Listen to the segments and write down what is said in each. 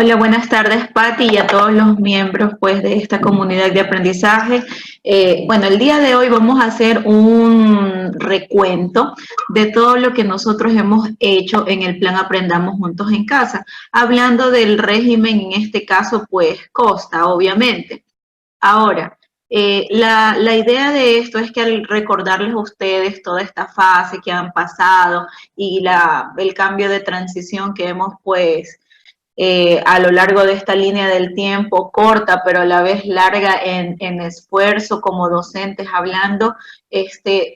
Hola, buenas tardes, Patti, y a todos los miembros pues, de esta comunidad de aprendizaje. Bueno, el día de hoy vamos a hacer un recuento de todo lo que nosotros hemos hecho en el plan Aprendamos Juntos en Casa, hablando del régimen, en este caso, pues Costa, obviamente. Ahora, la idea de esto es que al recordarles a ustedes toda esta fase que han pasado y el cambio de transición que hemos pues a lo largo de esta línea del tiempo, corta, pero a la vez larga en esfuerzo como docentes hablando,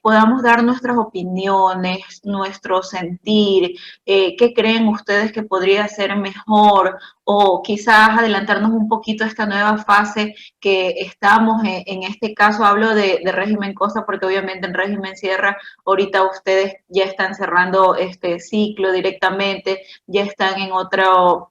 podamos dar nuestras opiniones, nuestro sentir, qué creen ustedes que podría ser mejor, o quizás adelantarnos un poquito a esta nueva fase que estamos, en este caso hablo de régimen Costa, porque obviamente en régimen Sierra, ahorita ustedes ya están cerrando este ciclo directamente, ya están en otro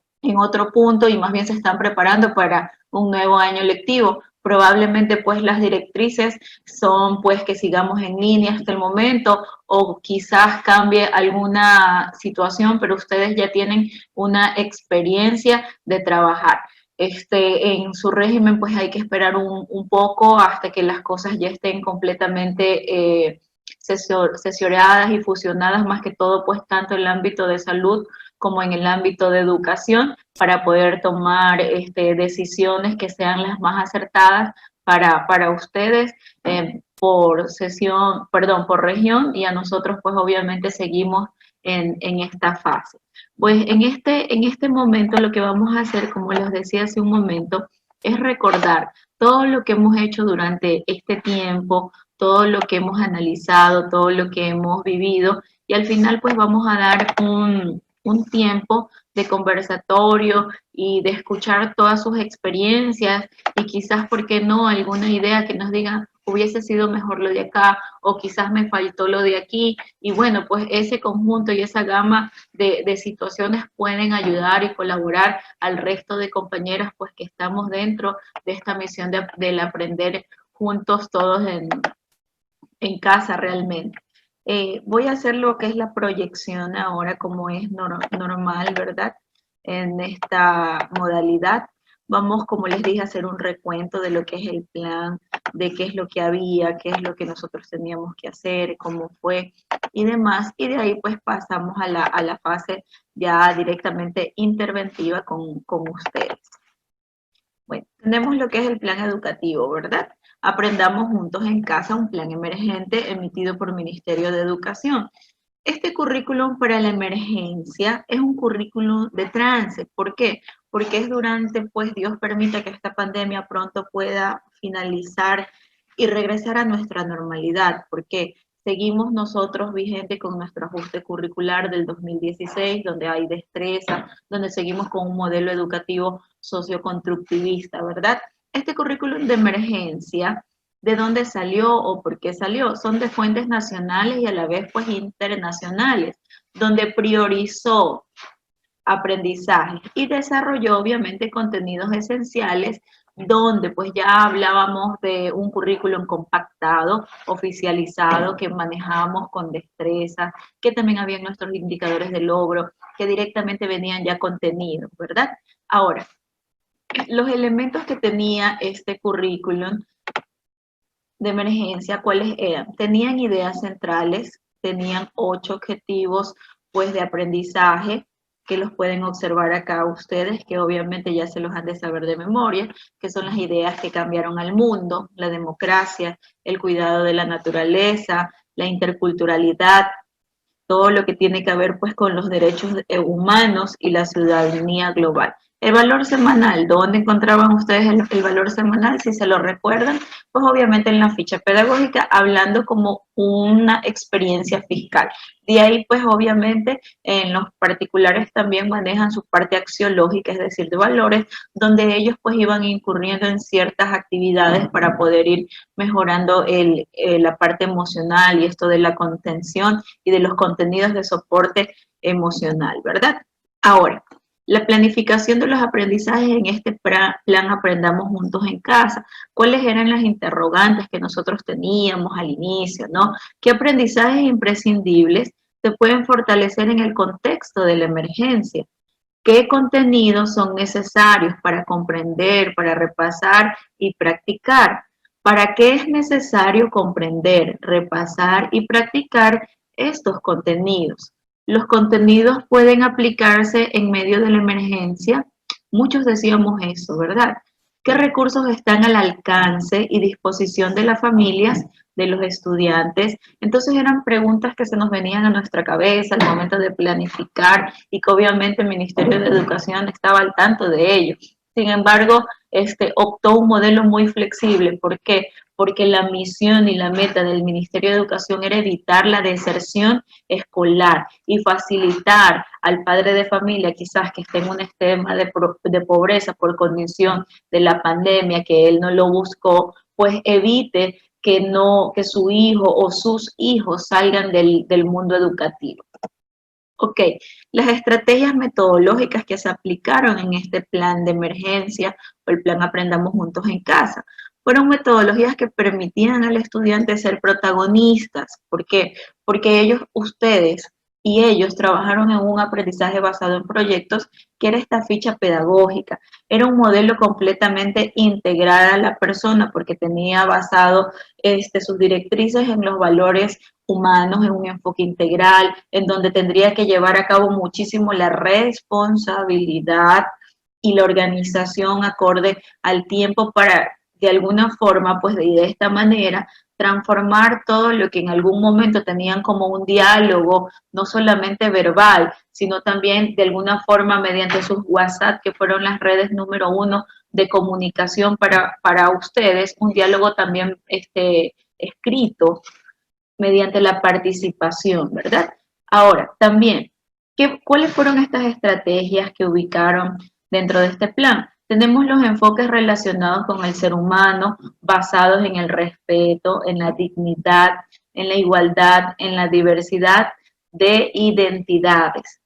punto y más bien se están preparando para un nuevo año lectivo. Probablemente pues las directrices son pues que sigamos en línea hasta el momento o quizás cambie alguna situación, pero ustedes ya tienen una experiencia de trabajar. En su régimen pues hay que esperar un poco hasta que las cosas ya estén completamente sesionadas y fusionadas, más que todo pues tanto en el ámbito de salud como en el ámbito de educación, para poder tomar decisiones que sean las más acertadas para ustedes por sesión, perdón, por región, y a nosotros pues obviamente seguimos en esta fase. Pues en este momento lo que vamos a hacer, como les decía hace un momento, es recordar todo lo que hemos hecho durante este tiempo, todo lo que hemos analizado, todo lo que hemos vivido, y al final pues vamos a dar un tiempo de conversatorio y de escuchar todas sus experiencias y quizás, ¿por qué no?, alguna idea que nos digan, hubiese sido mejor lo de acá o quizás me faltó lo de aquí. Y bueno, pues ese conjunto y esa gama de situaciones pueden ayudar y colaborar al resto de compañeras pues que estamos dentro de esta misión del aprender juntos todos en casa realmente. Voy a hacer lo que es la proyección ahora, como es normal, ¿verdad? En esta modalidad. Vamos, como les dije, a hacer un recuento de lo que es el plan, de qué es lo que había, qué es lo que nosotros teníamos que hacer, cómo fue y demás. Y de ahí pues pasamos a la fase ya directamente interventiva con ustedes. Bueno, tenemos lo que es el plan educativo, ¿verdad? Aprendamos juntos en casa, un plan emergente emitido por Ministerio de Educación. Este currículum para la emergencia es un currículum de trance. ¿Por qué? Porque es durante, pues Dios permita que esta pandemia pronto pueda finalizar y regresar a nuestra normalidad. Porque seguimos nosotros vigente con nuestro ajuste curricular del 2016, donde hay destreza, donde seguimos con un modelo educativo socioconstructivista, ¿verdad? Este currículum de emergencia, ¿de dónde salió o por qué salió? Son de fuentes nacionales y a la vez pues internacionales, donde priorizó aprendizaje y desarrolló obviamente contenidos esenciales donde pues ya hablábamos de un currículum compactado, oficializado, que manejábamos con destreza, que también había nuestros indicadores de logro, que directamente venían ya contenidos, ¿verdad? Ahora, los elementos que tenía este currículum de emergencia, ¿cuáles eran? Tenían ideas centrales, tenían 8 objetivos pues de aprendizaje, que los pueden observar acá ustedes, que obviamente ya se los han de saber de memoria, que son las ideas que cambiaron al mundo, la democracia, el cuidado de la naturaleza, la interculturalidad, todo lo que tiene que ver pues con los derechos humanos y la ciudadanía global. El valor semanal, ¿dónde encontraban ustedes el valor semanal? Si se lo recuerdan, pues obviamente en la ficha pedagógica, hablando como una experiencia fiscal. De ahí, pues obviamente, en los particulares también manejan su parte axiológica, es decir, de valores, donde ellos pues iban incurriendo en ciertas actividades para poder ir mejorando la parte emocional y esto de la contención y de los contenidos de soporte emocional, ¿verdad? Ahora, la planificación de los aprendizajes en este plan Aprendamos Juntos en Casa. ¿Cuáles eran las interrogantes que nosotros teníamos al inicio, no? ¿Qué aprendizajes imprescindibles se pueden fortalecer en el contexto de la emergencia? ¿Qué contenidos son necesarios para comprender, para repasar y practicar? ¿Para qué es necesario comprender, repasar y practicar estos contenidos? Los contenidos pueden aplicarse en medio de la emergencia. Muchos decíamos eso, ¿verdad? ¿Qué recursos están al alcance y disposición de las familias, de los estudiantes? Entonces eran preguntas que se nos venían a nuestra cabeza al momento de planificar y que obviamente el Ministerio de Educación estaba al tanto de ello. Sin embargo, optó un modelo muy flexible. ¿Por qué? Porque la misión y la meta del Ministerio de Educación era evitar la deserción escolar y facilitar al padre de familia, quizás que esté en un esquema de pobreza por condición de la pandemia, que él no lo buscó, pues evite que no, que su hijo o sus hijos salgan del mundo educativo. Ok, las estrategias metodológicas que se aplicaron en este plan de emergencia o el plan Aprendamos Juntos en Casa fueron metodologías que permitían al estudiante ser protagonistas. ¿Por qué? Porque ustedes y ellos trabajaron en un aprendizaje basado en proyectos, que era esta ficha pedagógica. Era un modelo completamente integral a la persona porque tenía basado sus directrices en los valores humanos, en un enfoque integral, en donde tendría que llevar a cabo muchísimo la responsabilidad y la organización acorde al tiempo para, de alguna forma, pues de esta manera, transformar todo lo que en algún momento tenían como un diálogo, no solamente verbal, sino también de alguna forma mediante sus WhatsApp, que fueron las redes número uno de comunicación para ustedes, un diálogo también escrito, mediante la participación, ¿verdad? Ahora, también, ¿cuáles fueron estas estrategias que ubicaron dentro de este plan? Tenemos los enfoques relacionados con el ser humano, basados en el respeto, en la dignidad, en la igualdad, en la diversidad de identidades.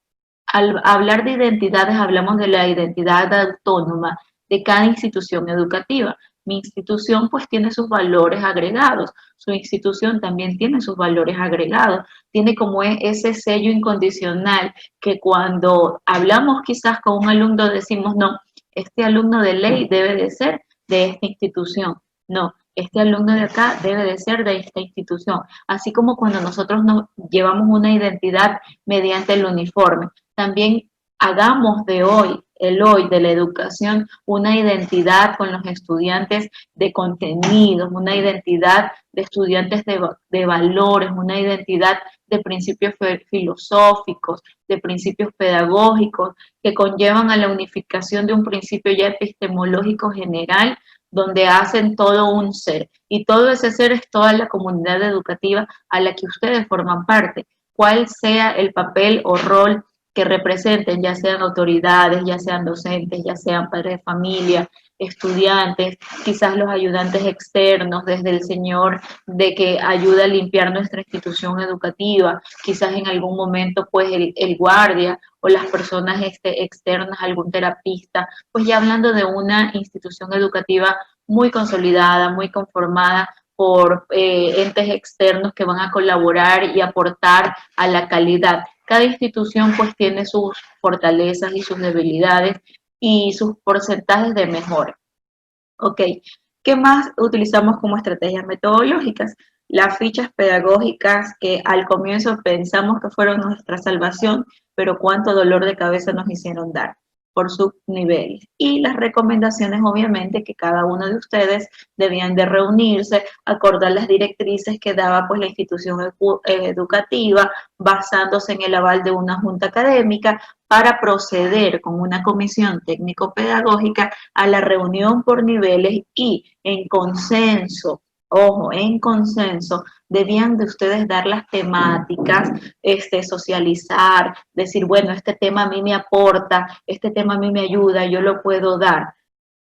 Al hablar de identidades, hablamos de la identidad autónoma de cada institución educativa. Mi institución pues tiene sus valores agregados, su institución también tiene sus valores agregados, tiene como ese sello incondicional que cuando hablamos quizás con un alumno decimos, no, este alumno de ley debe de ser de esta institución, no, este alumno de acá debe de ser de esta institución, así como cuando nosotros nos llevamos una identidad mediante el uniforme. También hagamos de hoy, el hoy de la educación, una identidad con los estudiantes de contenidos, una identidad de estudiantes de valores, una identidad de principios filosóficos, de principios pedagógicos, que conllevan a la unificación de un principio ya epistemológico general, donde hacen todo un ser. Y todo ese ser es toda la comunidad educativa a la que ustedes forman parte. Cuál sea el papel o rol que representen, ya sean autoridades, ya sean docentes, ya sean padres de familia, estudiantes, quizás los ayudantes externos, desde el señor de que ayuda a limpiar nuestra institución educativa, quizás en algún momento pues el guardia o las personas externas, algún terapista, pues ya hablando de una institución educativa muy consolidada, muy conformada por entes externos que van a colaborar y aportar a la calidad. Cada institución pues tiene sus fortalezas y sus debilidades y sus porcentajes de mejora. Ok, ¿qué más utilizamos como estrategias metodológicas? Las fichas pedagógicas que al comienzo pensamos que fueron nuestra salvación, pero cuánto dolor de cabeza nos hicieron dar por sus niveles. Y las recomendaciones, obviamente, que cada uno de ustedes debían de reunirse, acordar las directrices que daba pues la institución educativa, basándose en el aval de una junta académica, para proceder con una comisión técnico-pedagógica a la reunión por niveles y en consenso, ojo, en consenso, debían de ustedes dar las temáticas, socializar, decir, bueno, este tema a mí me aporta, este tema a mí me ayuda, yo lo puedo dar.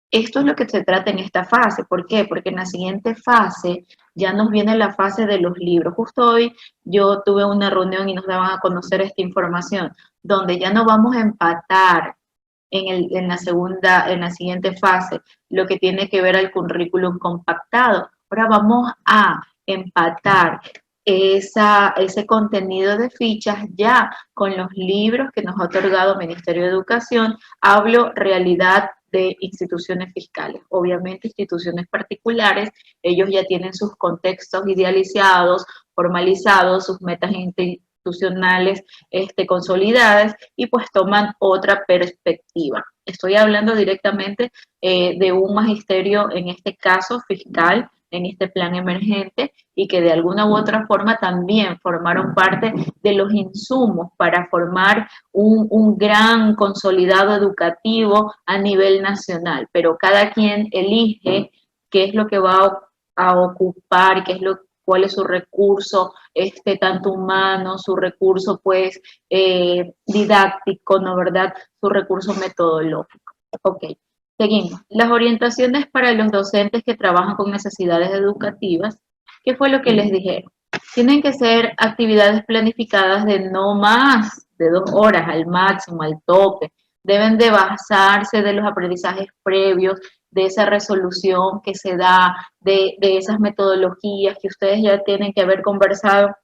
Esto es lo que se trata en esta fase. ¿Por qué? Porque en la siguiente fase ya nos viene la fase de los libros. Justo hoy yo tuve una reunión y nos daban a conocer esta información, donde ya no vamos a empatar en la siguiente fase, lo que tiene que ver al currículum compactado. Ahora vamos a empatar ese contenido de fichas ya con los libros que nos ha otorgado el Ministerio de Educación. Hablo realidad de instituciones fiscales. Obviamente instituciones particulares, ellos ya tienen sus contextos idealizados, formalizados, sus metas institucionales consolidadas y pues toman otra perspectiva. Estoy hablando directamente de un magisterio, en este caso fiscal, en este plan emergente, y que de alguna u otra forma también formaron parte de los insumos para formar un gran consolidado educativo a nivel nacional, pero cada quien elige qué es lo que va a ocupar, cuál es su recurso, tanto humano, su recurso pues didáctico, ¿no verdad? Su recurso metodológico. Ok, seguimos. Las orientaciones para los docentes que trabajan con necesidades educativas. ¿Qué fue lo que les dijeron? Tienen que ser actividades planificadas de no más de 2 horas al máximo, al tope. Deben de basarse de los aprendizajes previos, de esa resolución que se da, de esas metodologías que ustedes ya tienen que haber conversado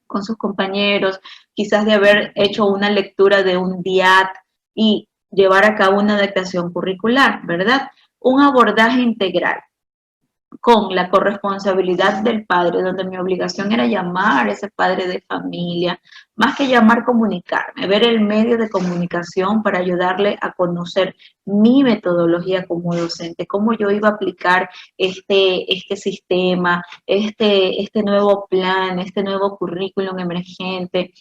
con sus compañeros, quizás de haber hecho una lectura de un DIAT y llevar a cabo una adaptación curricular, ¿verdad? Un abordaje integral con la corresponsabilidad del padre, donde mi obligación era llamar a ese padre de familia, más que llamar, comunicarme, ver el medio de comunicación para ayudarle a conocer mi metodología como docente, cómo yo iba a aplicar este sistema, este nuevo plan, este nuevo currículum emergente,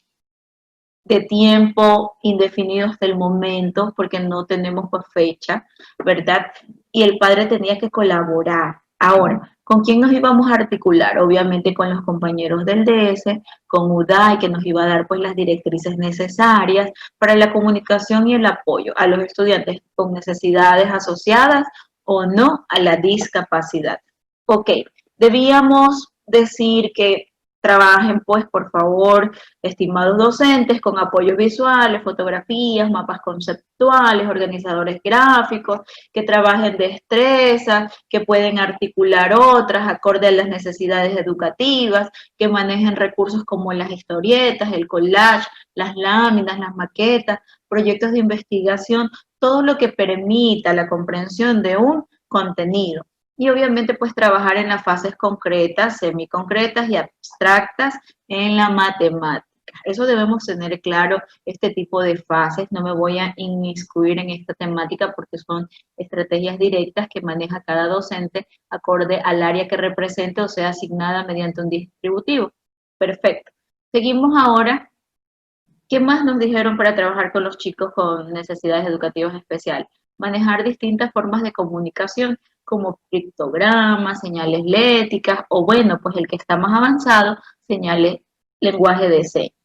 de tiempo indefinido hasta el momento, porque no tenemos pues fecha, ¿verdad? Y el padre tenía que colaborar. Ahora, ¿con quién nos íbamos a articular? Obviamente con los compañeros del DS, con UDAI, que nos iba a dar pues las directrices necesarias para la comunicación y el apoyo a los estudiantes con necesidades asociadas o no a la discapacidad. Ok, debíamos decir que trabajen, pues, por favor, estimados docentes, con apoyos visuales, fotografías, mapas conceptuales, organizadores gráficos, que trabajen destrezas, que pueden articular otras acorde a las necesidades educativas, que manejen recursos como las historietas, el collage, las láminas, las maquetas, proyectos de investigación, todo lo que permita la comprensión de un contenido. Y obviamente pues trabajar en las fases concretas, semiconcretas y abstractas en la matemática. Eso debemos tener claro, este tipo de fases. No me voy a inmiscuir en esta temática porque son estrategias directas que maneja cada docente acorde al área que represente o sea asignada mediante un distributivo. Perfecto. Seguimos ahora. ¿Qué más nos dijeron para trabajar con los chicos con necesidades educativas especiales? Manejar distintas formas de comunicación como pictogramas, señales léticas o bueno, pues el que está más avanzado, señales lenguaje de señas.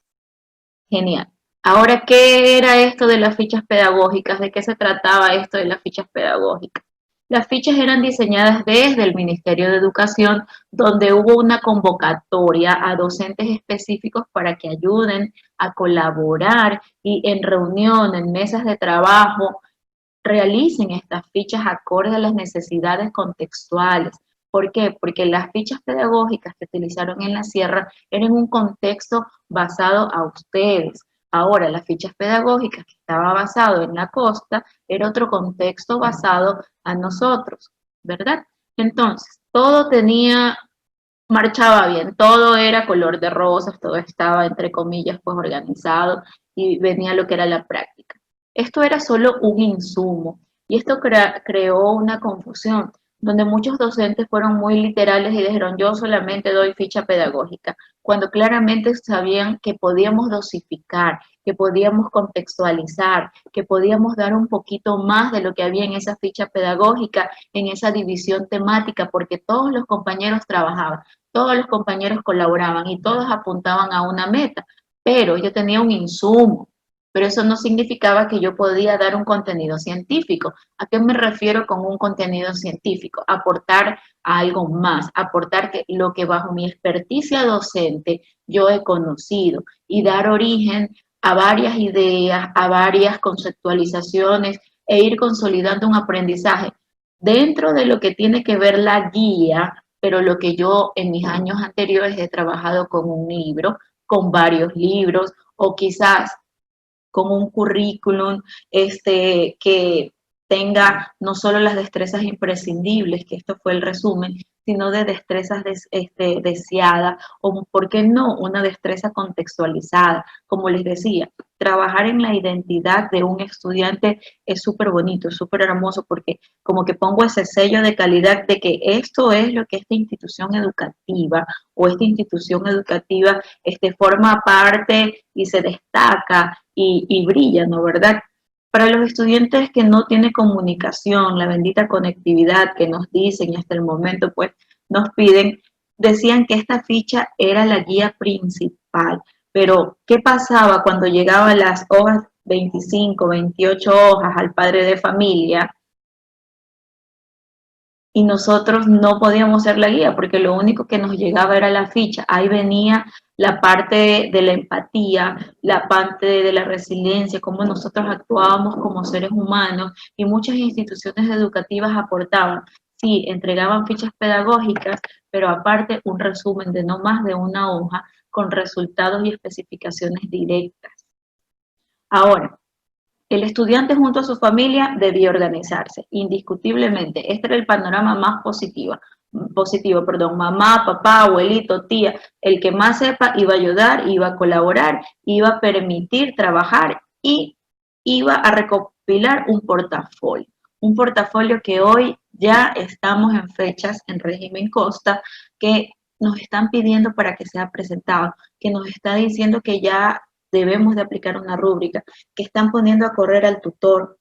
Genial. Ahora, ¿qué era esto de las fichas pedagógicas? ¿De qué se trataba esto de las fichas pedagógicas? Las fichas eran diseñadas desde el Ministerio de Educación, donde hubo una convocatoria a docentes específicos para que ayuden a colaborar y en reunión, en mesas de trabajo, realicen estas fichas acorde a las necesidades contextuales. ¿Por qué? Porque las fichas pedagógicas que utilizaron en la sierra eran un contexto basado a ustedes. Ahora, las fichas pedagógicas que estaba basado en la costa era otro contexto basado a nosotros, ¿verdad? Entonces, todo marchaba bien, todo era color de rosas, todo estaba, entre comillas, pues organizado y venía lo que era la práctica. Esto era solo un insumo y esto creó una confusión donde muchos docentes fueron muy literales y dijeron yo solamente doy ficha pedagógica, cuando claramente sabían que podíamos dosificar, que podíamos contextualizar, que podíamos dar un poquito más de lo que había en esa ficha pedagógica, en esa división temática, porque todos los compañeros trabajaban, todos los compañeros colaboraban y todos apuntaban a una meta, pero yo tenía un insumo, pero eso no significaba que yo podía dar un contenido científico. ¿A qué me refiero con un contenido científico? Aportar algo más, aportar lo que bajo mi experticia docente yo he conocido y dar origen a varias ideas, a varias conceptualizaciones e ir consolidando un aprendizaje dentro de lo que tiene que ver la guía, pero lo que yo en mis años anteriores he trabajado con un libro, con varios libros, o quizás con un currículum que tenga no solo las destrezas imprescindibles, que esto fue el resumen, sino de destrezas deseadas o, ¿por qué no?, una destreza contextualizada. Como les decía, trabajar en la identidad de un estudiante es súper bonito, es súper hermoso, porque como que pongo ese sello de calidad de que esto es lo que esta institución educativa o esta institución educativa forma parte y se destaca y brilla, ¿no? ¿Verdad? Para los estudiantes que no tienen comunicación, la bendita conectividad que nos dicen y hasta el momento pues nos piden, decían que esta ficha era la guía principal. Pero, ¿qué pasaba cuando llegaban las hojas 25, 28 hojas al padre de familia y nosotros no podíamos ser la guía porque lo único que nos llegaba era la ficha? Ahí venía la parte de la empatía, la parte de la resiliencia, cómo nosotros actuábamos como seres humanos, y muchas instituciones educativas aportaban. Sí, entregaban fichas pedagógicas, pero aparte un resumen de no más de una hoja con resultados y especificaciones directas. Ahora, el estudiante junto a su familia debía organizarse, indiscutiblemente. Este era el panorama más positivo, perdón, mamá, papá, abuelito, tía, el que más sepa iba a ayudar, iba a colaborar, iba a permitir trabajar y iba a recopilar un portafolio que hoy ya estamos en fechas en régimen Costa que nos están pidiendo para que sea presentado, que nos está diciendo que ya debemos de aplicar una rúbrica, que están poniendo a correr al tutor,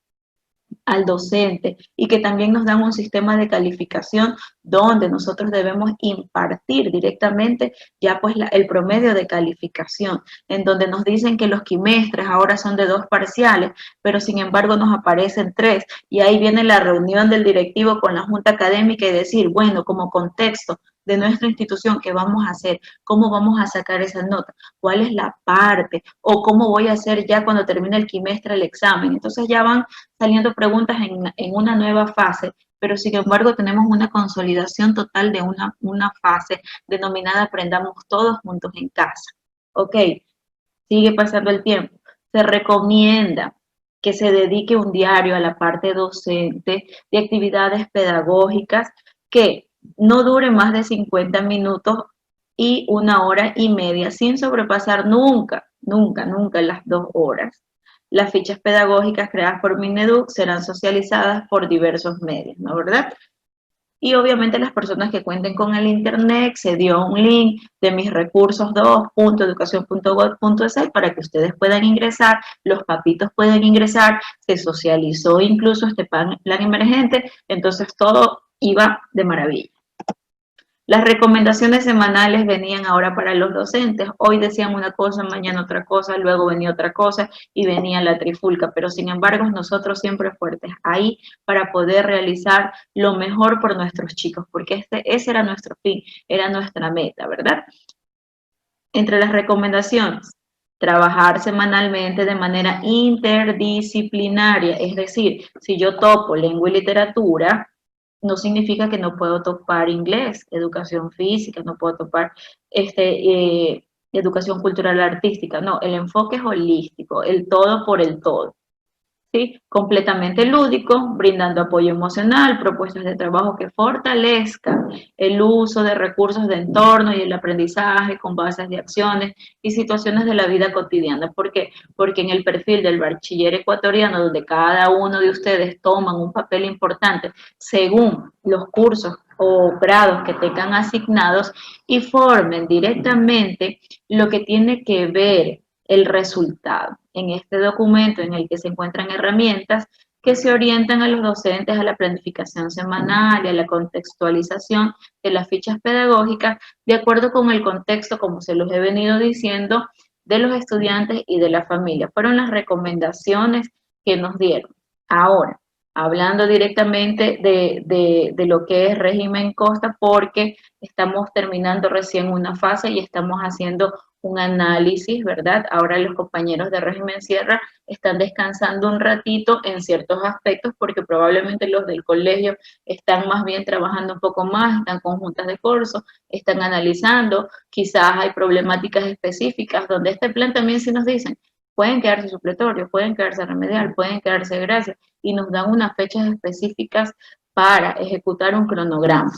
al docente, y que también nos dan un sistema de calificación donde nosotros debemos impartir directamente ya pues el promedio de calificación, en donde nos dicen que los quimestres ahora son de 2 parciales, pero sin embargo nos aparecen 3, y ahí viene la reunión del directivo con la junta académica y decir, bueno, como contexto de nuestra institución, ¿qué vamos a hacer? ¿Cómo vamos a sacar esa nota? ¿Cuál es la parte? ¿O cómo voy a hacer ya cuando termine el quimestre el examen? Entonces ya van saliendo preguntas en una nueva fase, pero sin embargo tenemos una consolidación total de una fase denominada Aprendamos Todos Juntos en Casa. Ok, sigue pasando el tiempo. Se recomienda que se dedique un diario a la parte docente de actividades pedagógicas que no dure más de 50 minutos y 1 hora y media, sin sobrepasar nunca, nunca, nunca las 2 horas. Las fichas pedagógicas creadas por Mineduc serán socializadas por diversos medios, ¿no? ¿Verdad? Y obviamente las personas que cuenten con el internet, se dio un link de mis recursos 2.educación.gov.es para que ustedes puedan ingresar, los papitos pueden ingresar, se socializó incluso este plan emergente, entonces todo iba de maravilla. Las recomendaciones semanales venían ahora para los docentes. Hoy decían una cosa, mañana otra cosa, luego venía otra cosa y venía la trifulca. Pero sin embargo, nosotros siempre fuertes ahí para poder realizar lo mejor por nuestros chicos, porque ese era nuestro fin, era nuestra meta, ¿verdad? Entre las recomendaciones, trabajar semanalmente de manera interdisciplinaria, es decir, si yo topo lengua y literatura, no significa que no puedo topar inglés, educación física, no puedo topar educación cultural artística, no, el enfoque es holístico, el todo por el todo. ¿Sí? Completamente lúdico, brindando apoyo emocional, propuestas de trabajo que fortalezcan el uso de recursos de entorno y el aprendizaje con bases de acciones y situaciones de la vida cotidiana. ¿Por qué? Porque en el perfil del bachiller ecuatoriano, donde cada uno de ustedes toman un papel importante según los cursos o grados que tengan asignados y formen directamente lo que tiene que ver el resultado. En este documento en el que se encuentran herramientas que se orientan a los docentes a la planificación semanal y a la contextualización de las fichas pedagógicas de acuerdo con el contexto, como se los he venido diciendo, de los estudiantes y de la familia. Fueron las recomendaciones que nos dieron. Ahora, hablando directamente de lo que es régimen costa, porque estamos terminando recién una fase y estamos haciendo un análisis, ¿verdad? Ahora los compañeros de régimen sierra están descansando un ratito en ciertos aspectos porque probablemente los del colegio están más bien trabajando un poco más, están con juntas de curso, están analizando, quizás hay problemáticas específicas donde este plan también sí nos dicen, pueden quedarse supletorios, pueden quedarse remedial, pueden quedarse gracias, y nos dan unas fechas específicas para ejecutar un cronograma,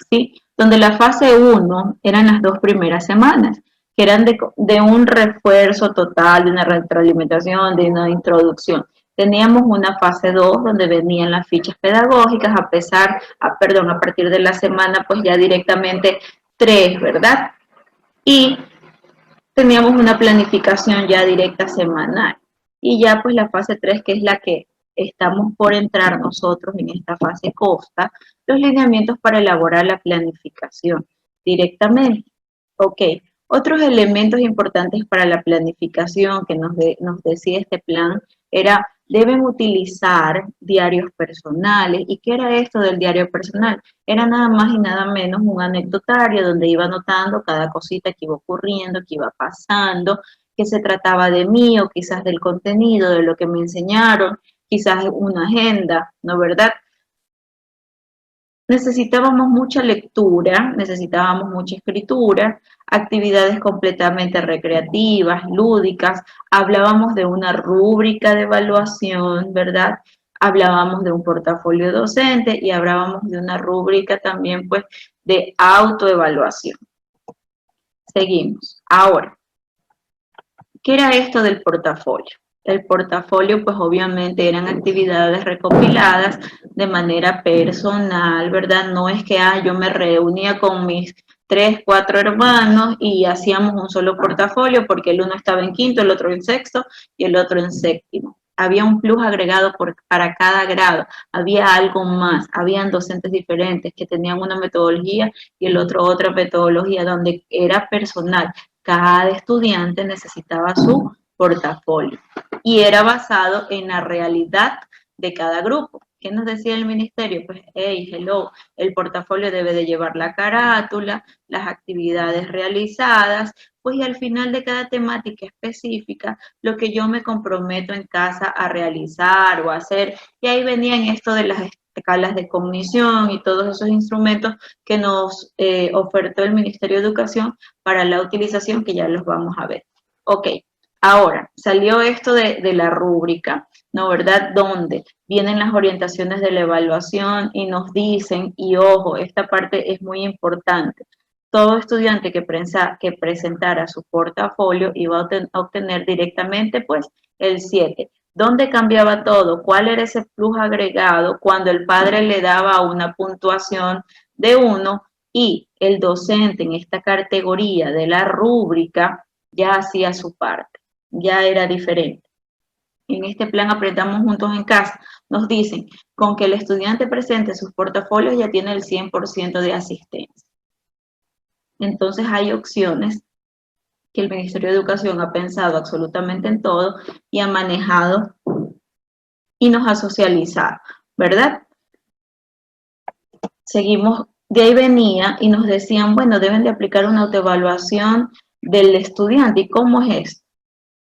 ¿sí? Donde la fase 1 eran las 2 primeras semanas, que eran de un refuerzo total, de una retroalimentación, de una introducción. Teníamos una fase 2 donde venían las fichas pedagógicas, a partir de la semana, pues ya directamente 3, ¿verdad? Y teníamos una planificación ya directa semanal. Y ya pues la fase 3, que es la que estamos por entrar nosotros en esta fase costa, los lineamientos para elaborar la planificación directamente. Ok, otros elementos importantes para la planificación que nos decía este plan era, deben utilizar diarios personales. ¿Y qué era esto del diario personal? Era nada más y nada menos un anecdotario donde iba anotando cada cosita que iba ocurriendo, que iba pasando, que se trataba de mí o quizás del contenido, de lo que me enseñaron, quizás una agenda, ¿no verdad? Necesitábamos mucha lectura, necesitábamos mucha escritura, actividades completamente recreativas, lúdicas, hablábamos de una rúbrica de evaluación, ¿verdad? Hablábamos de un portafolio docente y hablábamos de una rúbrica también, pues, de autoevaluación. Seguimos. Ahora, ¿qué era esto del portafolio? El portafolio, pues obviamente eran actividades recopiladas de manera personal, ¿verdad? No es que yo me reunía con mis 3, 4 hermanos y hacíamos un solo portafolio porque el uno estaba en quinto, el otro en sexto y el otro en séptimo. Había un plus agregado para cada grado, había algo más, habían docentes diferentes que tenían una metodología y el otro otra metodología donde era personal. Cada estudiante necesitaba su portafolio y era basado en la realidad de cada grupo. ¿Qué nos decía el ministerio? Pues, hey, hello, el portafolio debe de llevar la carátula, las actividades realizadas, pues y al final de cada temática específica, lo que yo me comprometo en casa a realizar o hacer. Y ahí venían esto de las escalas de cognición y todos esos instrumentos que nos ofertó el Ministerio de Educación para la utilización, que ya los vamos a ver. Ok, ahora, salió esto de la rúbrica, ¿no verdad? Donde vienen las orientaciones de la evaluación y nos dicen, y ojo, esta parte es muy importante, todo estudiante que presentara su portafolio iba a obtener directamente pues el 7. ¿Dónde cambiaba todo? ¿Cuál era ese plus agregado cuando el padre le daba una puntuación de 1 y el docente en esta categoría de la rúbrica ya hacía su parte, ya era diferente? En este plan Apretamos Juntos en Casa, nos dicen, con que el estudiante presente sus portafolios ya tiene el 100% de asistencia. Entonces hay opciones que el Ministerio de Educación ha pensado absolutamente en todo y ha manejado y nos ha socializado, ¿verdad? Seguimos, de ahí venía y nos decían, bueno, deben de aplicar una autoevaluación del estudiante. ¿Y cómo es esto?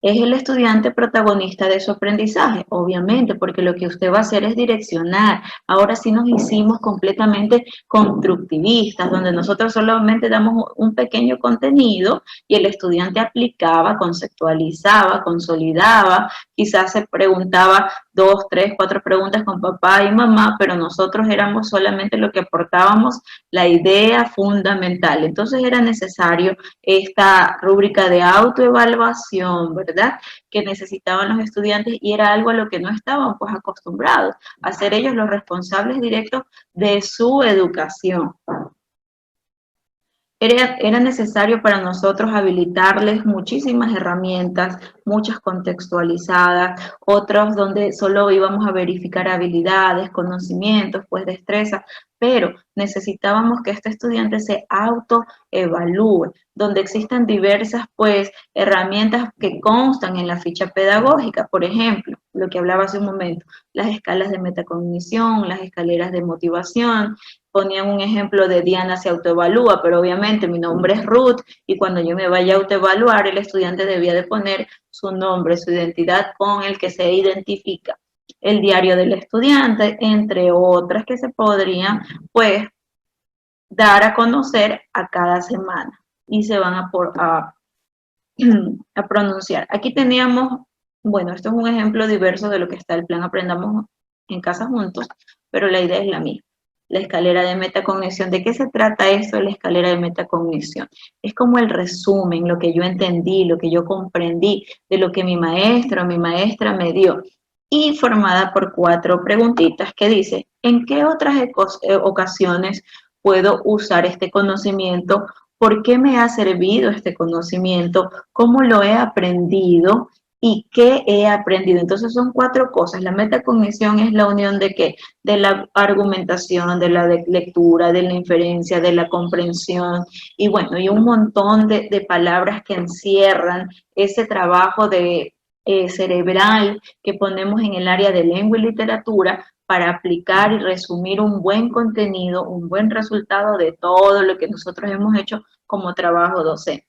Es el estudiante protagonista de su aprendizaje, obviamente, porque lo que usted va a hacer es direccionar. Ahora sí nos hicimos completamente constructivistas, donde nosotros solamente damos un pequeño contenido y el estudiante aplicaba, conceptualizaba, consolidaba, quizás se preguntaba 2, 3, 4 preguntas con papá y mamá, pero nosotros éramos solamente lo que aportábamos la idea fundamental. Entonces era necesario esta rúbrica de autoevaluación, ¿verdad? Que necesitaban los estudiantes y era algo a lo que no estaban pues acostumbrados, a ser ellos los responsables directos de su educación. Era necesario para nosotros habilitarles muchísimas herramientas, muchas contextualizadas, otros donde solo íbamos a verificar habilidades, conocimientos, pues destrezas, pero necesitábamos que este estudiante se autoevalúe, donde existan diversas pues herramientas que constan en la ficha pedagógica. Por ejemplo, lo que hablaba hace un momento, las escalas de metacognición, las escaleras de motivación. Ponían un ejemplo de Diana se autoevalúa, pero obviamente mi nombre es Ruth y cuando yo me vaya a autoevaluar, el estudiante debía de poner su nombre, su identidad con el que se identifica. El diario del estudiante, entre otras que se podrían, pues, dar a conocer a cada semana y se van a pronunciar. Aquí teníamos, bueno, esto es un ejemplo diverso de lo que está el plan Aprendamos en Casa Juntos, pero la idea es la misma. La escalera de metacognición. ¿De qué se trata esto de la escalera de metacognición? Es como el resumen, lo que yo entendí, lo que yo comprendí de lo que mi maestro o mi maestra me dio. Y formada por 4 preguntitas que dice, ¿en qué otras ocasiones puedo usar este conocimiento? ¿Por qué me ha servido este conocimiento? ¿Cómo lo he aprendido? ¿Y qué he aprendido? Entonces son 4 cosas. La metacognición es la unión de qué? De la argumentación, de la lectura, de la inferencia, de la comprensión y bueno, y un montón de palabras que encierran ese trabajo de cerebral que ponemos en el área de lengua y literatura para aplicar y resumir un buen contenido, un buen resultado de todo lo que nosotros hemos hecho como trabajo docente.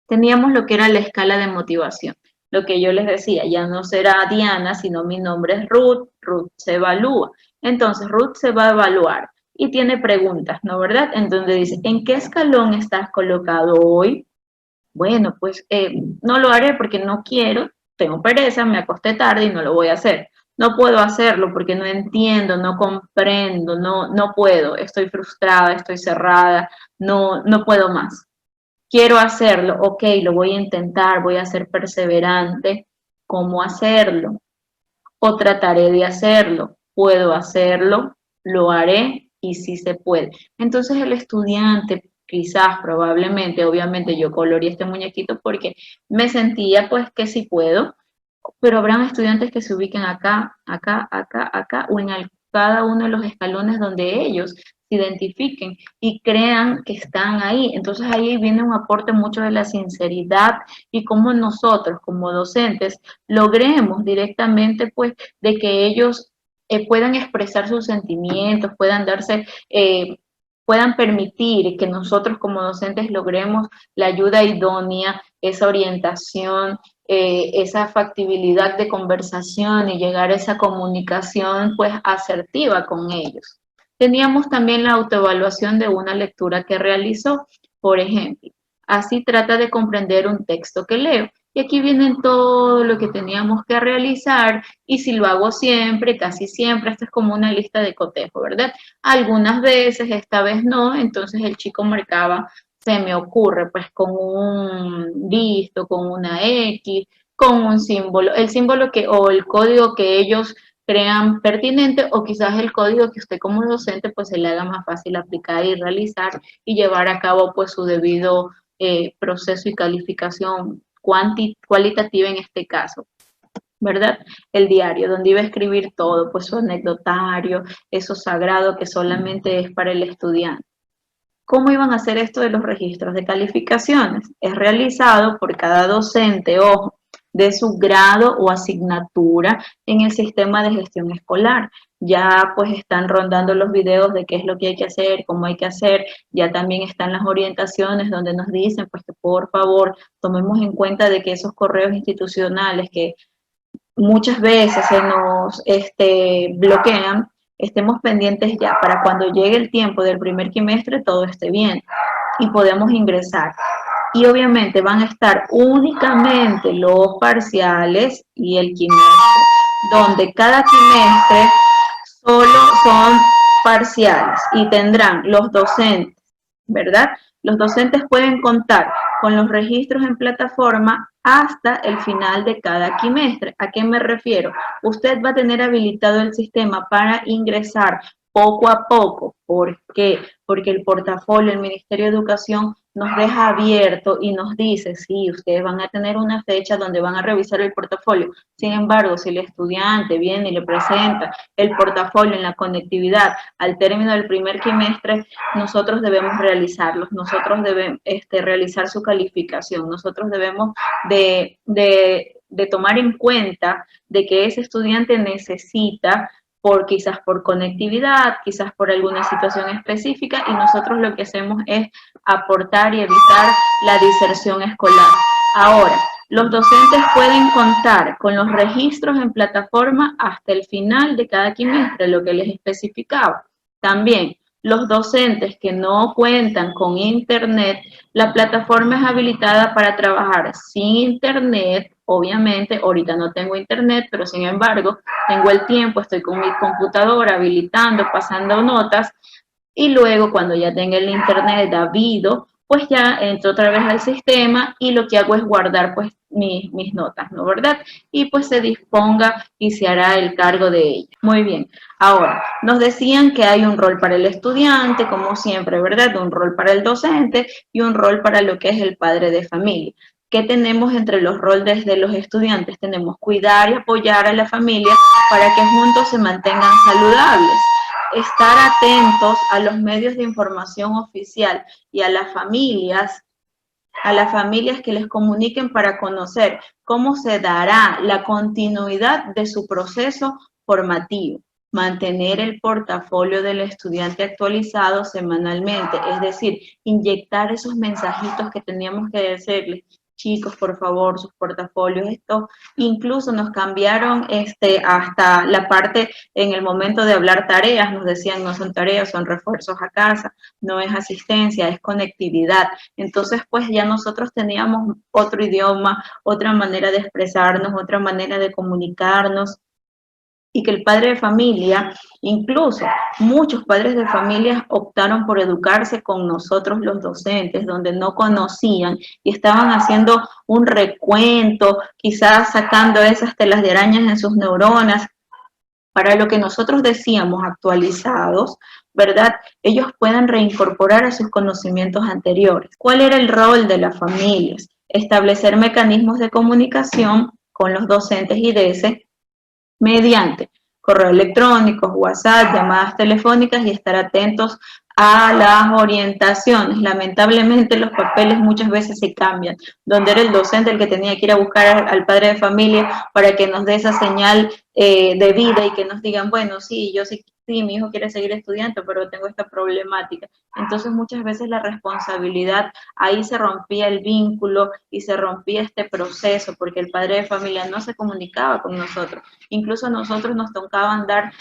Teníamos lo que era la escala de motivación. Lo que yo les decía, ya no será Diana, sino mi nombre es Ruth, Ruth se evalúa. Entonces, Ruth se va a evaluar y tiene preguntas, ¿no verdad? En donde dice, ¿en qué escalón estás colocado hoy? Bueno, pues no lo haré porque no quiero, tengo pereza, me acosté tarde y no lo voy a hacer. No puedo hacerlo porque no entiendo, no comprendo, no puedo, estoy frustrada, estoy cerrada, no puedo más. Quiero hacerlo, ok, lo voy a intentar, voy a ser perseverante. ¿Cómo hacerlo? O trataré de hacerlo. ¿Puedo hacerlo? ¿Lo haré? Y sí se puede. Entonces el estudiante, quizás, probablemente, obviamente yo coloreé este muñequito porque me sentía pues que sí puedo, pero habrán estudiantes que se ubiquen acá, acá, acá, acá, o en cada uno de los escalones donde ellos se identifiquen y crean que están ahí. Entonces ahí viene un aporte mucho de la sinceridad y cómo nosotros como docentes logremos directamente pues de que ellos puedan expresar sus sentimientos, puedan darse, puedan permitir que nosotros como docentes logremos la ayuda idónea, esa orientación, esa factibilidad de conversación y llegar a esa comunicación pues asertiva con ellos. Teníamos también la autoevaluación de una lectura que realizó, por ejemplo, así trata de comprender un texto que leo. Y aquí vienen todo lo que teníamos que realizar y si lo hago siempre, casi siempre, esto es como una lista de cotejo, ¿verdad? Algunas veces, esta vez no, entonces el chico marcaba, se me ocurre, pues con un visto, con una X, con un símbolo, el símbolo que o el código que ellos crean pertinente o quizás el código que usted como docente pues se le haga más fácil aplicar y realizar y llevar a cabo pues su debido proceso y calificación cualitativa en este caso, ¿verdad? El diario, donde iba a escribir todo, pues su anecdotario, eso sagrado que solamente es para el estudiante. ¿Cómo iban a hacer esto de los registros de calificaciones? Es realizado por cada docente, ojo, de su grado o asignatura en el sistema de gestión escolar. Ya pues están rondando los videos de qué es lo que hay que hacer, cómo hay que hacer, ya también están las orientaciones donde nos dicen pues que por favor tomemos en cuenta de que esos correos institucionales que muchas veces se nos bloquean, estemos pendientes ya para cuando llegue el tiempo del primer quimestre todo esté bien y podemos ingresar. Y obviamente van a estar únicamente los parciales y el quimestre, donde cada quimestre solo son parciales y tendrán los docentes, ¿verdad? Los docentes pueden contar con los registros en plataforma hasta el final de cada quimestre. ¿A qué me refiero? Usted va a tener habilitado el sistema para ingresar poco a poco. ¿Por qué? Porque el portafolio, el Ministerio de Educación nos deja abierto y nos dice, sí, ustedes van a tener una fecha donde van a revisar el portafolio. Sin embargo, si el estudiante viene y le presenta el portafolio en la conectividad al término del primer quimestre, nosotros debemos realizarlos, nosotros debemos realizar su calificación, nosotros debemos de de tomar en cuenta de que ese estudiante necesita quizás por conectividad, quizás por alguna situación específica, y nosotros lo que hacemos es aportar y evitar la diserción escolar. Ahora, los docentes pueden contar con los registros en plataforma hasta el final de cada quimestre, lo que les especificaba. También, los docentes que no cuentan con internet, la plataforma es habilitada para trabajar sin internet. Obviamente, ahorita no tengo internet, pero sin embargo, tengo el tiempo, estoy con mi computadora habilitando, pasando notas, y luego cuando ya tenga el internet habido, pues ya entro otra vez al sistema y lo que hago es guardar pues mis notas, ¿no? ¿Verdad? Y pues se disponga y se hará el cargo de ella. Muy bien. Ahora, nos decían que hay un rol para el estudiante, como siempre, ¿verdad? Un rol para el docente y un rol para lo que es el padre de familia. ¿Qué tenemos entre los roles de los estudiantes? Tenemos cuidar y apoyar a la familia para que juntos se mantengan saludables, estar atentos a los medios de información oficial y a las familias que les comuniquen para conocer cómo se dará la continuidad de su proceso formativo. Mantener el portafolio del estudiante actualizado semanalmente, es decir, inyectar esos mensajitos que teníamos que decirles, chicos, por favor, sus portafolios, esto, incluso nos cambiaron hasta la parte en el momento de hablar tareas, nos decían no son tareas, son refuerzos a casa, no es asistencia, es conectividad. Entonces, pues ya nosotros teníamos otro idioma, otra manera de expresarnos, otra manera de comunicarnos, y que el padre de familia, incluso muchos padres de familia optaron por educarse con nosotros los docentes, donde no conocían y estaban haciendo un recuento, quizás sacando esas telas de arañas en sus neuronas, para lo que nosotros decíamos actualizados, ¿verdad? Ellos puedan reincorporar a sus conocimientos anteriores. ¿Cuál era el rol de las familias? Establecer mecanismos de comunicación con los docentes y DS mediante correo electrónico, WhatsApp, llamadas telefónicas y estar atentos a las orientaciones. Lamentablemente los papeles muchas veces se cambian, donde era el docente el que tenía que ir a buscar al padre de familia para que nos dé esa señal de vida y que nos digan, bueno, sí, yo sí, sí, mi hijo quiere seguir estudiando, pero tengo esta problemática. Entonces muchas veces la responsabilidad, ahí se rompía el vínculo y se rompía este proceso porque el padre de familia no se comunicaba con nosotros. Incluso a nosotros nos tocaban dar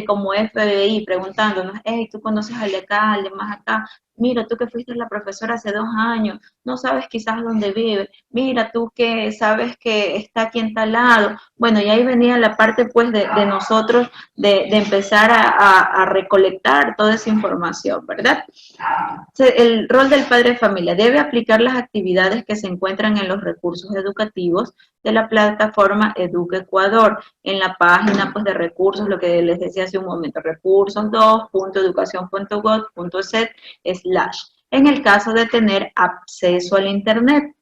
como FBI preguntándonos, hey, ¿tú conoces al de acá, al de más acá? Mira, tú que fuiste la profesora hace 2 años, no sabes quizás dónde vive. Mira, tú que sabes que está aquí en tal lado. Bueno, y ahí venía la parte pues de nosotros de empezar a recolectar toda esa información, ¿verdad? El rol del padre de familia debe aplicar las actividades que se encuentran en los recursos educativos de la plataforma Educa Ecuador, en la página pues de recursos, lo que les decía hace un momento, recursos2.educacion.gov.set/ en el caso de tener acceso al internet.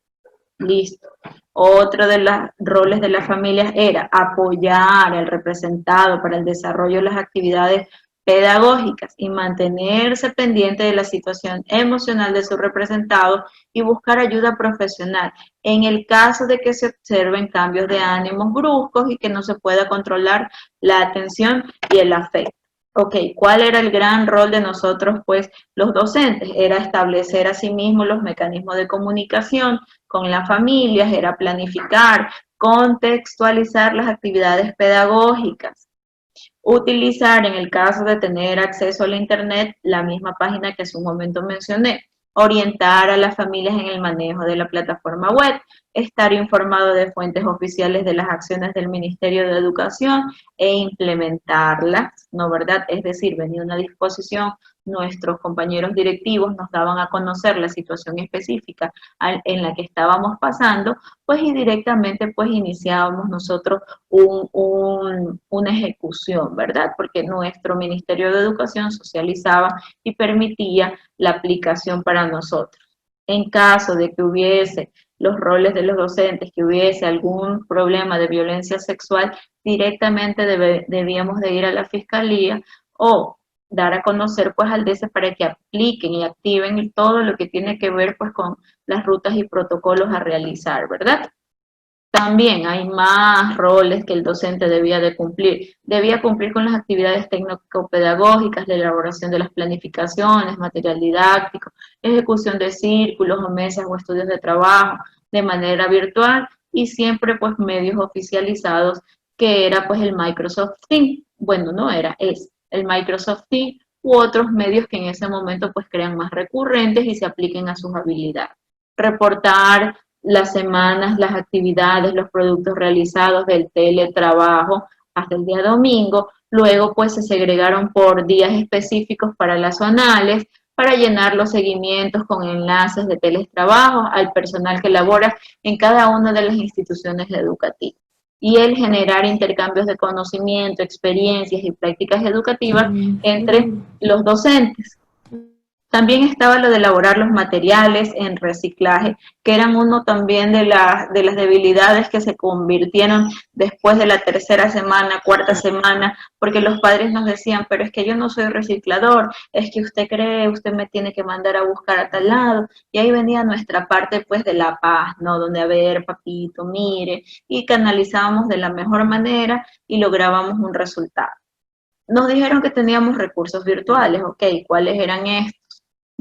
Listo. Otro de los roles de las familias era apoyar al representado para el desarrollo de las actividades pedagógicas y mantenerse pendiente de la situación emocional de su representado y buscar ayuda profesional en el caso de que se observen cambios de ánimos bruscos y que no se pueda controlar la atención y el afecto. Ok, ¿cuál era el gran rol de nosotros, pues, los docentes? Era establecer asimismo los mecanismos de comunicación con las familias, era planificar, contextualizar las actividades pedagógicas, utilizar en el caso de tener acceso a la internet la misma página que hace un momento mencioné, orientar a las familias en el manejo de la plataforma web, estar informado de fuentes oficiales de las acciones del Ministerio de Educación e implementarlas, ¿no verdad? Es decir, venía una disposición, nuestros compañeros directivos nos daban a conocer la situación específica en la que estábamos pasando, pues y directamente pues iniciábamos nosotros una ejecución, ¿verdad? Porque nuestro Ministerio de Educación socializaba y permitía la aplicación para nosotros. En caso de que hubiese los roles de los docentes, que hubiese algún problema de violencia sexual, directamente debíamos de ir a la fiscalía o dar a conocer pues al DESE para que apliquen y activen todo lo que tiene que ver pues con las rutas y protocolos a realizar, ¿verdad? También hay más roles que el docente debía de cumplir. Debía cumplir con las actividades técnico-pedagógicas, la elaboración de las planificaciones, material didáctico, ejecución de círculos o mesas o estudios de trabajo de manera virtual y siempre pues medios oficializados que era pues el Microsoft Teams. Bueno, no era, es el Microsoft Teams u otros medios que en ese momento pues crean más recurrentes y se apliquen a sus habilidades. Reportar las semanas, las actividades, los productos realizados del teletrabajo hasta el día domingo. Luego, pues se segregaron por días específicos para las zonales, para llenar los seguimientos con enlaces de teletrabajo al personal que labora en cada una de las instituciones educativas. Y el generar intercambios de conocimiento, experiencias y prácticas educativas entre los docentes. También estaba lo de elaborar los materiales en reciclaje, que eran uno también de las debilidades que se convirtieron después de la tercera semana, cuarta semana, porque los padres nos decían, pero es que yo no soy reciclador, es que usted cree, usted me tiene que mandar a buscar a tal lado, y ahí venía nuestra parte pues de la paz, ¿no? Donde, a ver, papito, mire, y canalizábamos de la mejor manera y lográbamos un resultado. Nos dijeron que teníamos recursos virtuales, ok, ¿cuáles eran estos?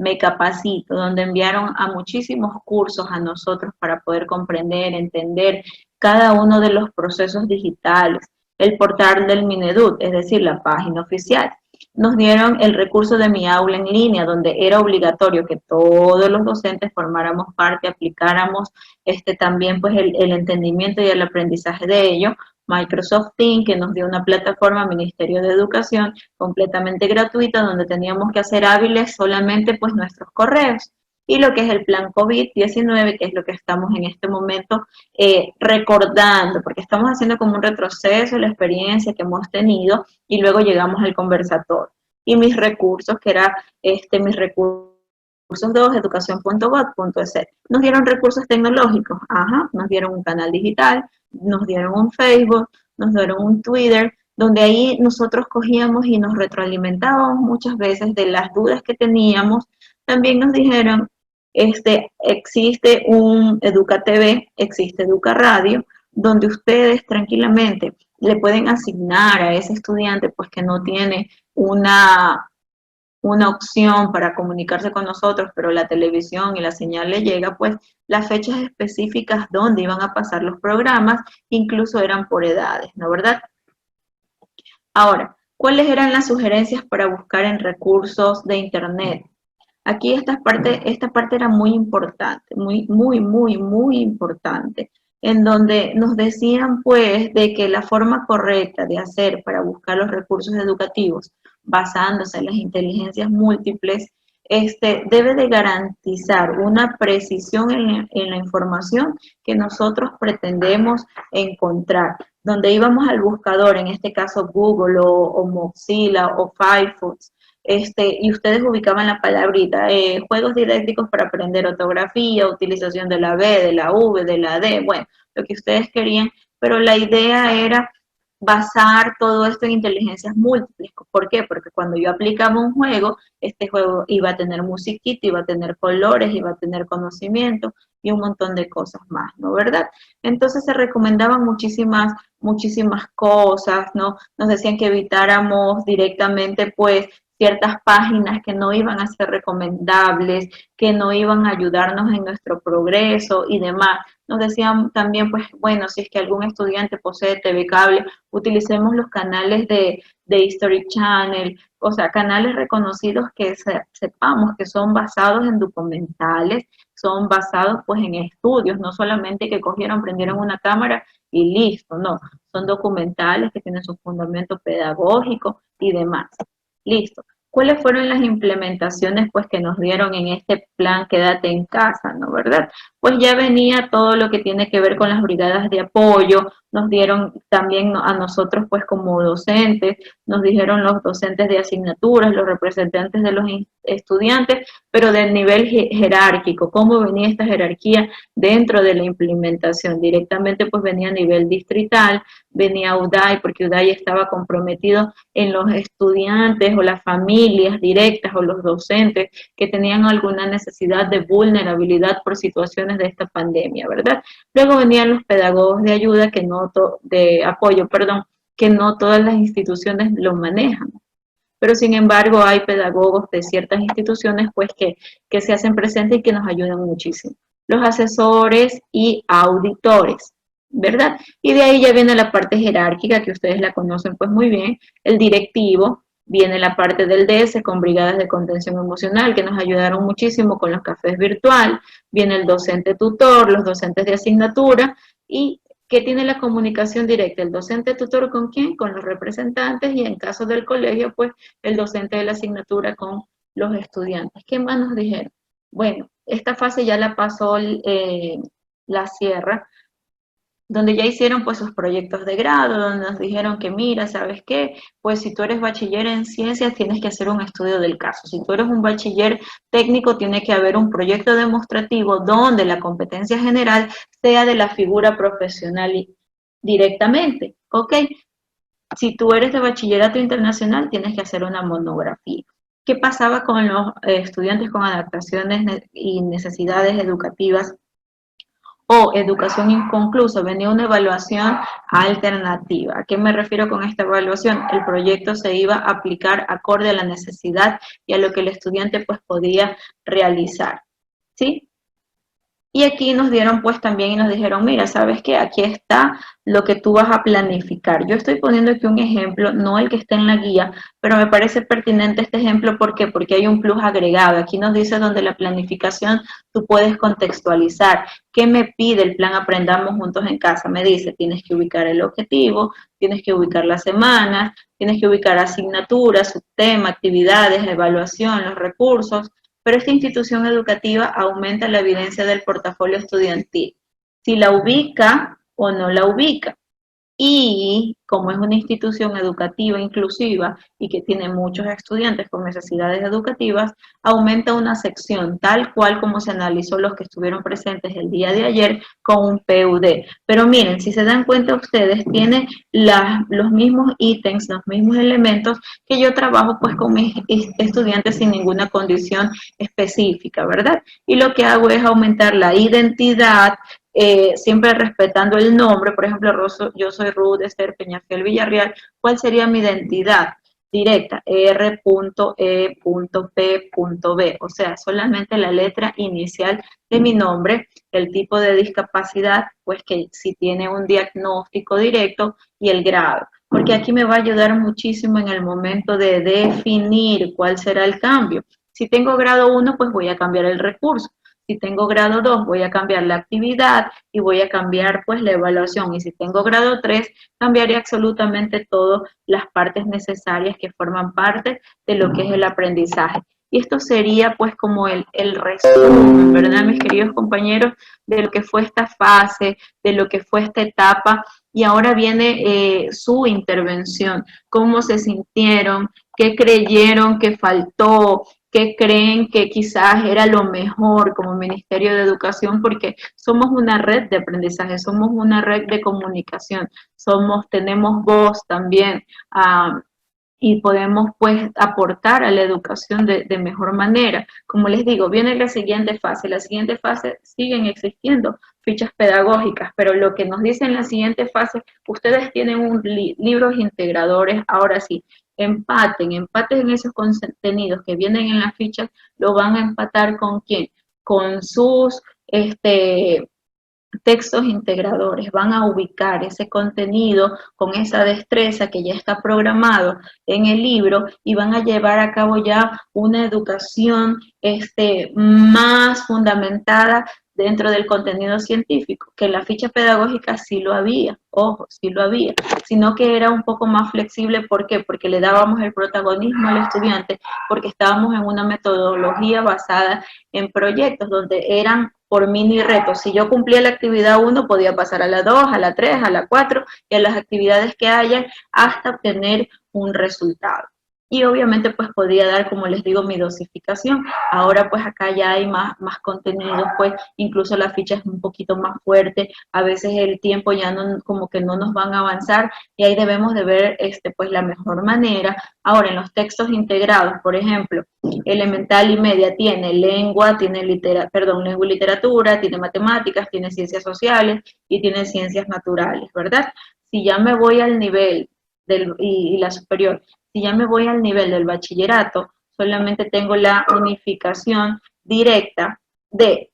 Me Capacito, donde enviaron a muchísimos cursos a nosotros para poder comprender, entender cada uno de los procesos digitales. El portal del Mineduc, es decir, la página oficial. Nos dieron el recurso de Mi Aula en Línea, donde era obligatorio que todos los docentes formáramos parte, aplicáramos también pues el entendimiento y el aprendizaje de ello. Microsoft Teams, que nos dio una plataforma, Ministerio de Educación, completamente gratuita, donde teníamos que hacer hábiles solamente pues nuestros correos. Y lo que es el plan COVID-19, que es lo que estamos en este momento recordando, porque estamos haciendo como un retroceso de la experiencia que hemos tenido y luego llegamos al conversatorio. Y mis recursos, que era mis recursos 2, educación.gov.es. Nos dieron recursos tecnológicos, ajá, nos dieron un canal digital, nos dieron un Facebook, nos dieron un Twitter, donde ahí nosotros cogíamos y nos retroalimentábamos muchas veces de las dudas que teníamos. También nos dijeron, existe un Educa TV, existe Educa Radio, donde ustedes tranquilamente le pueden asignar a ese estudiante pues que no tiene una opción para comunicarse con nosotros, pero la televisión y la señal le llega, pues las fechas específicas donde iban a pasar los programas, incluso eran por edades, ¿no verdad? Ahora, ¿cuáles eran las sugerencias para buscar en recursos de Internet? Aquí esta parte era muy importante, muy importante, en donde nos decían pues de que la forma correcta de hacer para buscar los recursos educativos basándose en las inteligencias múltiples, debe de garantizar una precisión en la información que nosotros pretendemos encontrar. Donde íbamos al buscador, en este caso Google o Mozilla o Firefox, y ustedes ubicaban la palabrita, juegos didácticos para aprender ortografía, utilización de la B, de la V, de la D, bueno, lo que ustedes querían, pero la idea era basar todo esto en inteligencias múltiples. ¿Por qué? Porque cuando yo aplicaba un juego, este juego iba a tener musiquita, iba a tener colores, iba a tener conocimiento y un montón de cosas más, ¿no? ¿Verdad? Entonces se recomendaban muchísimas cosas, ¿no? Nos decían que evitáramos directamente, pues, ciertas páginas que no iban a ser recomendables, que no iban a ayudarnos en nuestro progreso y demás. Nos decían también, pues, bueno, si es que algún estudiante posee TV Cable, utilicemos los canales de History Channel, o sea, canales reconocidos que sepamos que son basados en documentales, son basados pues en estudios, no solamente que cogieron, prendieron una cámara y listo, no, son documentales que tienen su fundamento pedagógico y demás. Listo. ¿Cuáles fueron las implementaciones pues que nos dieron en este plan Quédate en casa, ¿no verdad? Pues ya venía todo lo que tiene que ver con las brigadas de apoyo, nos dieron también a nosotros pues como docentes, nos dijeron los docentes de asignaturas, los representantes de los estudiantes, pero del nivel jerárquico, cómo venía esta jerarquía dentro de la implementación. Directamente pues venía a nivel distrital, venía UDAI, porque UDAI estaba comprometido en los estudiantes o las familias directas o los docentes que tenían alguna necesidad de vulnerabilidad por situaciones de esta pandemia, ¿verdad? Luego venían los pedagogos de ayuda, de apoyo, perdón, que no todas las instituciones lo manejan. Pero sin embargo hay pedagogos de ciertas instituciones pues que se hacen presentes y que nos ayudan muchísimo. Los asesores y auditores, ¿verdad? Y de ahí ya viene la parte jerárquica que ustedes la conocen pues muy bien, el directivo, viene la parte del DS con brigadas de contención emocional que nos ayudaron muchísimo con los cafés virtual, viene el docente tutor, los docentes de asignatura y que tiene la comunicación directa, el docente tutor con quién, con los representantes y en caso del colegio, pues el docente de la asignatura con los estudiantes. ¿Qué más nos dijeron? Bueno, esta fase ya la pasó la sierra, donde ya hicieron pues sus proyectos de grado, donde nos dijeron que mira, ¿sabes qué? Pues si tú eres bachiller en ciencias tienes que hacer un estudio del caso. Si tú eres un bachiller técnico tiene que haber un proyecto demostrativo donde la competencia general sea de la figura profesional directamente, ¿ok? Si tú eres de bachillerato internacional tienes que hacer una monografía. ¿Qué pasaba con los estudiantes con adaptaciones y necesidades educativas o educación inconclusa? Venía una evaluación alternativa. ¿A qué me refiero con esta evaluación? El proyecto se iba a aplicar acorde a la necesidad y a lo que el estudiante pues podía realizar, ¿sí? Y aquí nos dieron pues también y nos dijeron, mira, ¿sabes qué? Aquí está lo que tú vas a planificar. Yo estoy poniendo aquí un ejemplo, no el que está en la guía, pero me parece pertinente este ejemplo. ¿Por qué? Porque hay un plus agregado. Aquí nos dice donde la planificación tú puedes contextualizar. ¿Qué me pide el plan Aprendamos Juntos en Casa? Me dice, tienes que ubicar el objetivo, tienes que ubicar las semanas, tienes que ubicar asignaturas, subtema, actividades, evaluación, los recursos, pero esta institución educativa aumenta la evidencia del portafolio estudiantil, si la ubica o no la ubica. Y como es una institución educativa inclusiva y que tiene muchos estudiantes con necesidades educativas, aumenta una sección tal cual como se analizó los que estuvieron presentes el día de ayer con un PUD. Pero miren, si se dan cuenta ustedes, tiene los mismos ítems, los mismos elementos que yo trabajo pues con mis estudiantes sin ninguna condición específica, ¿verdad? Y lo que hago es aumentar la identidad, siempre respetando el nombre. Por ejemplo, yo soy Ruth Esther Peñafiel Villarreal. ¿Cuál sería mi identidad directa? R.E.P.B, o sea, solamente la letra inicial de mi nombre, el tipo de discapacidad, pues que si tiene un diagnóstico directo y el grado, porque aquí me va a ayudar muchísimo en el momento de definir cuál será el cambio. Si tengo grado 1, pues voy a cambiar el recurso. Si tengo grado 2, voy a cambiar la actividad y voy a cambiar pues la evaluación. Y si tengo grado 3, cambiaré absolutamente todas las partes necesarias que forman parte de lo que es el aprendizaje. Y esto sería pues como el resumen, ¿verdad, mis queridos compañeros? De lo que fue esta fase, de lo que fue esta etapa. Y ahora viene su intervención. ¿Cómo se sintieron? ¿Qué creyeron que faltó? Que creen que quizás era lo mejor como Ministerio de Educación, porque somos una red de aprendizaje, somos una red de comunicación, tenemos voz también, y podemos pues aportar a la educación de mejor manera. Como les digo, viene la siguiente fase siguen existiendo fichas pedagógicas, pero lo que nos dice en la siguiente fase, ustedes tienen libros integradores, ahora sí, empaten en esos contenidos que vienen en las fichas, lo van a empatar ¿con quién? Con sus textos integradores, van a ubicar ese contenido con esa destreza que ya está programado en el libro y van a llevar a cabo ya una educación más fundamentada dentro del contenido científico, que en la ficha pedagógica sí lo había, ojo, sí lo había, sino que era un poco más flexible. ¿Por qué? Porque le dábamos el protagonismo al estudiante, porque estábamos en una metodología basada en proyectos donde eran por mini retos. Si yo cumplía la actividad 1, podía pasar a la 2, a la 3, a la 4 y a las actividades que hayan hasta obtener un resultado. Y obviamente pues podría dar, como les digo, mi dosificación. Ahora pues acá ya hay más contenidos, pues incluso la ficha es un poquito más fuerte, a veces el tiempo ya no, como que no nos van a avanzar y ahí debemos de ver pues la mejor manera. Ahora en los textos integrados, por ejemplo, elemental y media tiene lengua, tiene lengua y literatura, tiene matemáticas, tiene ciencias sociales y tiene ciencias naturales, ¿verdad? Si ya me voy al nivel y la superior, si ya me voy al nivel del bachillerato, solamente tengo la unificación directa de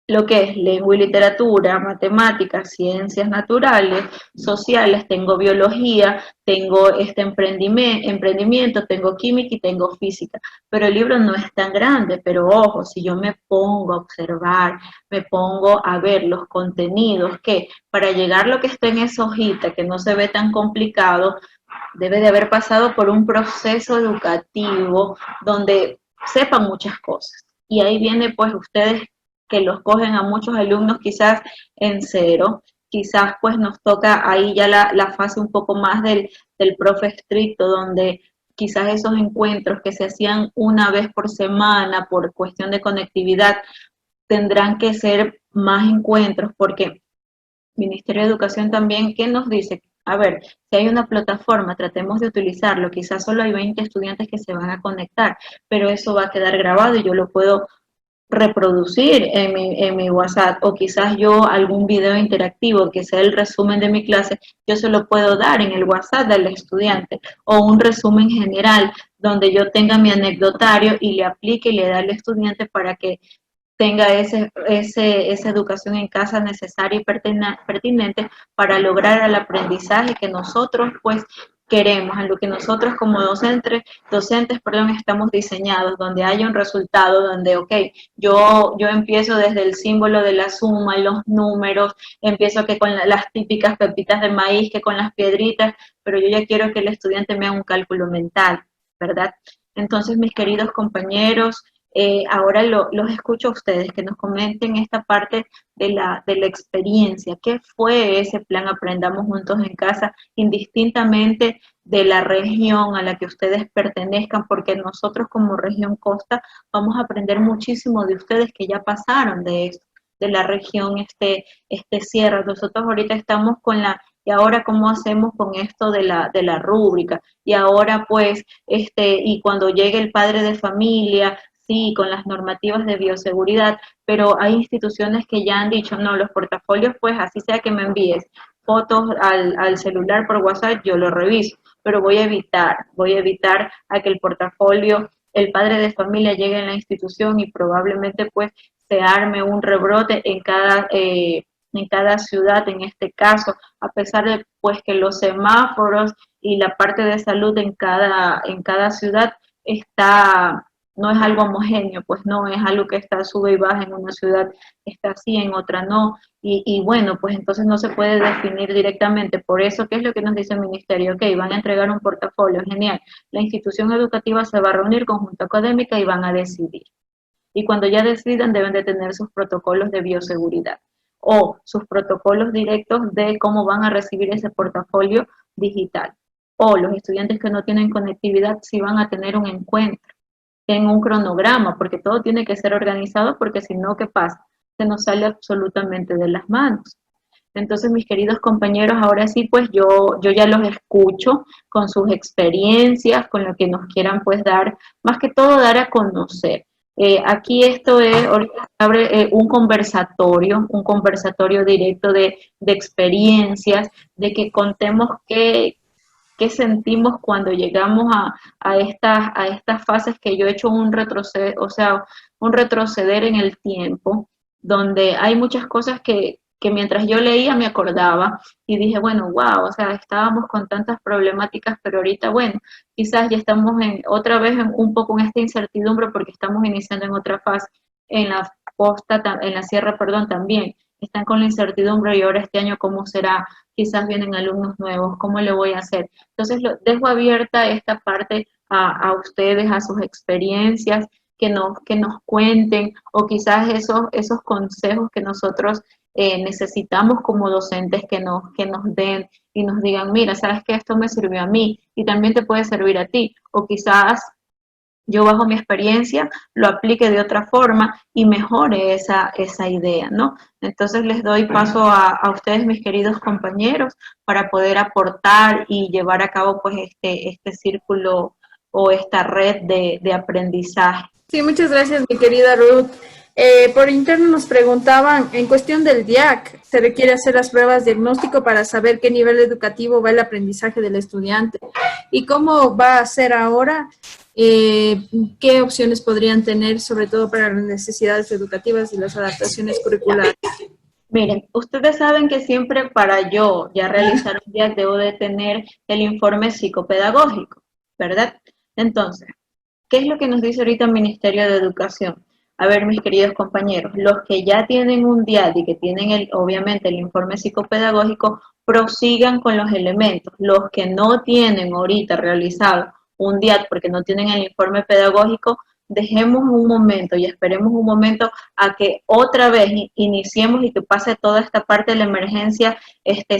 lo que es lengua y literatura, matemáticas, ciencias naturales, sociales, tengo biología, tengo emprendimiento, tengo química y tengo física. Pero el libro no es tan grande, pero ojo, si yo me pongo a observar, me pongo a ver los contenidos, que para llegar lo que está en esa hojita, que no se ve tan complicado, debe de haber pasado por un proceso educativo donde sepan muchas cosas. Y ahí viene pues ustedes que los cogen a muchos alumnos quizás en cero, quizás pues nos toca ahí ya la fase un poco más del profe estricto, donde quizás esos encuentros que se hacían una vez por semana por cuestión de conectividad tendrán que ser más encuentros, porque Ministerio de Educación también, ¿qué nos dice? A ver, si hay una plataforma, tratemos de utilizarlo. Quizás solo hay 20 estudiantes que se van a conectar, pero eso va a quedar grabado y yo lo puedo reproducir en mi WhatsApp, o quizás yo algún video interactivo que sea el resumen de mi clase, yo se lo puedo dar en el WhatsApp del estudiante, o un resumen general donde yo tenga mi anecdotario y le aplique y le da al estudiante para que tenga esa educación en casa necesaria y pertinente para lograr el aprendizaje que nosotros pues queremos, en lo que nosotros como docentes, estamos diseñados, donde haya un resultado, donde, ok, yo empiezo desde el símbolo de la suma y los números, empiezo que con las típicas pepitas de maíz, que con las piedritas, pero yo ya quiero que el estudiante me haga un cálculo mental, ¿verdad? Entonces, mis queridos compañeros, ahora los escucho a ustedes, que nos comenten esta parte de la experiencia. ¿Qué fue ese plan Aprendamos Juntos en Casa, indistintamente de la región a la que ustedes pertenezcan? Porque nosotros como región Costa vamos a aprender muchísimo de ustedes que ya pasaron de esto, de la región sierra. Nosotros ahorita estamos con ¿y ahora cómo hacemos con esto de la rúbrica? Y ahora pues, y cuando llegue el padre de familia, sí, con las normativas de bioseguridad, pero hay instituciones que ya han dicho, no, los portafolios, pues así sea que me envíes fotos al celular por WhatsApp, yo lo reviso, pero voy a evitar a que el portafolio, el padre de familia llegue en la institución y probablemente pues se arme un rebrote en cada ciudad, en este caso, a pesar de pues que los semáforos y la parte de salud en cada ciudad está, no es algo homogéneo, pues no, es algo que está sube y baja, en una ciudad está así, en otra no, y bueno, pues entonces no se puede definir directamente. Por eso, ¿qué es lo que nos dice el ministerio? Ok, van a entregar un portafolio, genial, la institución educativa se va a reunir con junta académica y van a decidir. Y cuando ya decidan deben de tener sus protocolos de bioseguridad o sus protocolos directos de cómo van a recibir ese portafolio digital. O los estudiantes que no tienen conectividad sí van a tener un encuentro en un cronograma, porque todo tiene que ser organizado, porque si no, ¿qué pasa? Se nos sale absolutamente de las manos. Entonces, mis queridos compañeros, ahora sí, pues yo ya los escucho con sus experiencias, con lo que nos quieran pues dar, más que todo dar a conocer. Aquí esto es, ahorita se abre un conversatorio directo de experiencias, de que contemos qué sentimos cuando llegamos a estas fases, que yo he hecho un retroceder, o sea, un retroceder en el tiempo, donde hay muchas cosas que mientras yo leía me acordaba y dije, bueno, wow, o sea, estábamos con tantas problemáticas, pero ahorita, bueno, quizás ya estamos otra vez un poco en esta incertidumbre porque estamos iniciando en otra fase, en la costa, en la sierra, perdón, también están con la incertidumbre y ahora este año cómo será, quizás vienen alumnos nuevos, cómo le voy a hacer. Entonces, dejo abierta esta parte a ustedes, a sus experiencias, que nos cuenten o quizás esos consejos que nosotros necesitamos como docentes que nos den y nos digan, mira, sabes que esto me sirvió a mí y también te puede servir a ti. O quizás yo bajo mi experiencia lo aplique de otra forma y mejore esa idea, ¿no? Entonces les doy paso a ustedes, mis queridos compañeros, para poder aportar y llevar a cabo pues este círculo o esta red de aprendizaje. Sí, muchas gracias, mi querida Ruth. Por interno nos preguntaban, en cuestión del DIAC, ¿se requiere hacer las pruebas de diagnóstico para saber qué nivel educativo va el aprendizaje del estudiante? ¿Y cómo va a ser ahora? ¿Qué opciones podrían tener, sobre todo para las necesidades educativas y las adaptaciones curriculares? Miren, ustedes saben que siempre para yo ya realizar un DIAC debo de tener el informe psicopedagógico, ¿verdad? Entonces, ¿qué es lo que nos dice ahorita el Ministerio de Educación? A ver, mis queridos compañeros, los que ya tienen un DIAD y que tienen obviamente el informe psicopedagógico, prosigan con los elementos. Los que no tienen ahorita realizado un DIAD porque no tienen el informe pedagógico, dejemos un momento y esperemos un momento a que otra vez iniciemos y que pase toda esta parte de la emergencia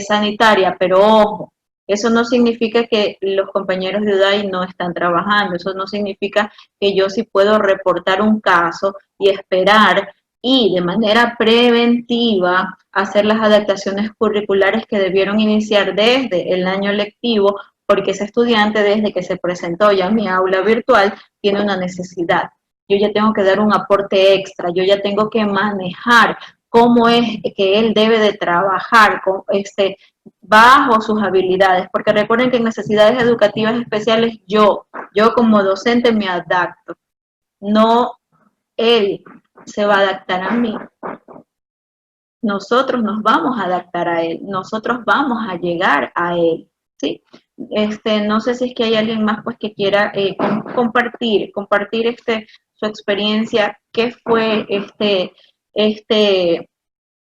sanitaria, pero ojo, eso no significa que los compañeros de UDAI no están trabajando, eso no significa que yo sí puedo reportar un caso y esperar y de manera preventiva hacer las adaptaciones curriculares que debieron iniciar desde el año lectivo, porque ese estudiante desde que se presentó ya en mi aula virtual tiene una necesidad. Yo ya tengo que dar un aporte extra, yo ya tengo que manejar cómo es que él debe de trabajar con bajo sus habilidades, porque recuerden que en necesidades educativas especiales yo como docente me adapto, no él se va a adaptar a mí. Nosotros nos vamos a adaptar a él, nosotros vamos a llegar a él, ¿sí? No sé si es que hay alguien más pues que quiera compartir su experiencia, qué fue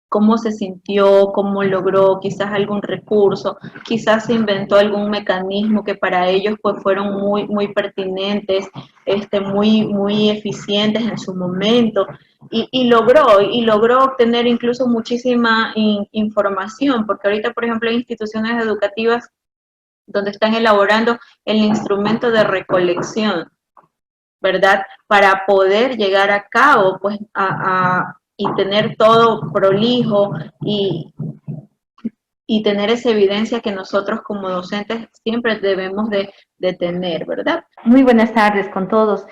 cómo se sintió, cómo logró, quizás algún recurso, quizás se inventó algún mecanismo que para ellos pues fueron muy pertinentes, muy eficientes en su momento y logró obtener incluso muchísima información, porque ahorita por ejemplo hay instituciones educativas donde están elaborando el instrumento de recolección, ¿verdad? Para poder llegar a cabo, pues, y tener todo prolijo y tener esa evidencia que nosotros como docentes siempre debemos de tener, ¿verdad? Muy buenas tardes con todos.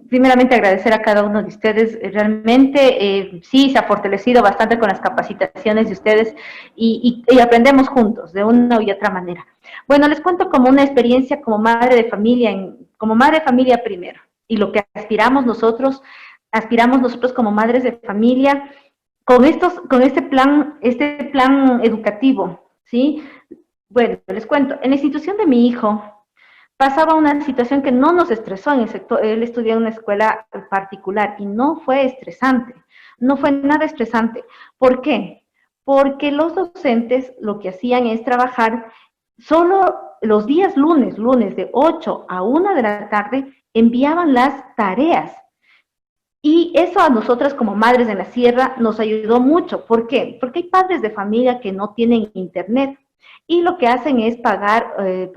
Primeramente agradecer a cada uno de ustedes. Realmente sí se ha fortalecido bastante con las capacitaciones de ustedes y aprendemos juntos de una y otra manera. Bueno, les cuento como una experiencia como madre de familia, como madre de familia primero, y lo que aspiramos nosotros como madres de familia con este plan educativo, ¿sí? Bueno, les cuento, en la institución de mi hijo pasaba una situación que no nos estresó en el sector, él estudió en una escuela particular y no fue estresante, no fue nada estresante. ¿Por qué? Porque los docentes lo que hacían es trabajar solo los días lunes de 8 a 1 de la tarde, enviaban las tareas. Y eso a nosotras como madres de la sierra nos ayudó mucho. ¿Por qué? Porque hay padres de familia que no tienen internet y lo que hacen es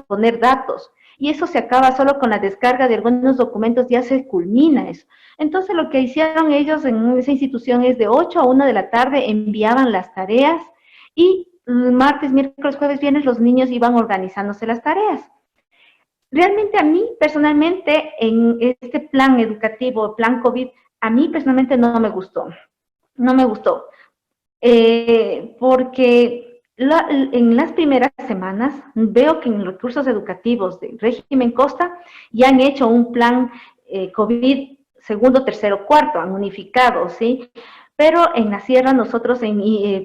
poner datos. Y eso se acaba solo con la descarga de algunos documentos, ya se culmina eso. Entonces lo que hicieron ellos en esa institución es de 8 a 1 de la tarde enviaban las tareas y martes, miércoles, jueves, viernes los niños iban organizándose las tareas. Realmente a mí personalmente en este plan educativo, plan COVID, a mí personalmente no me gustó, porque en las primeras semanas veo que en los recursos educativos del régimen Costa ya han hecho un plan COVID segundo, tercero, cuarto, han unificado, ¿sí? Pero en la sierra nosotros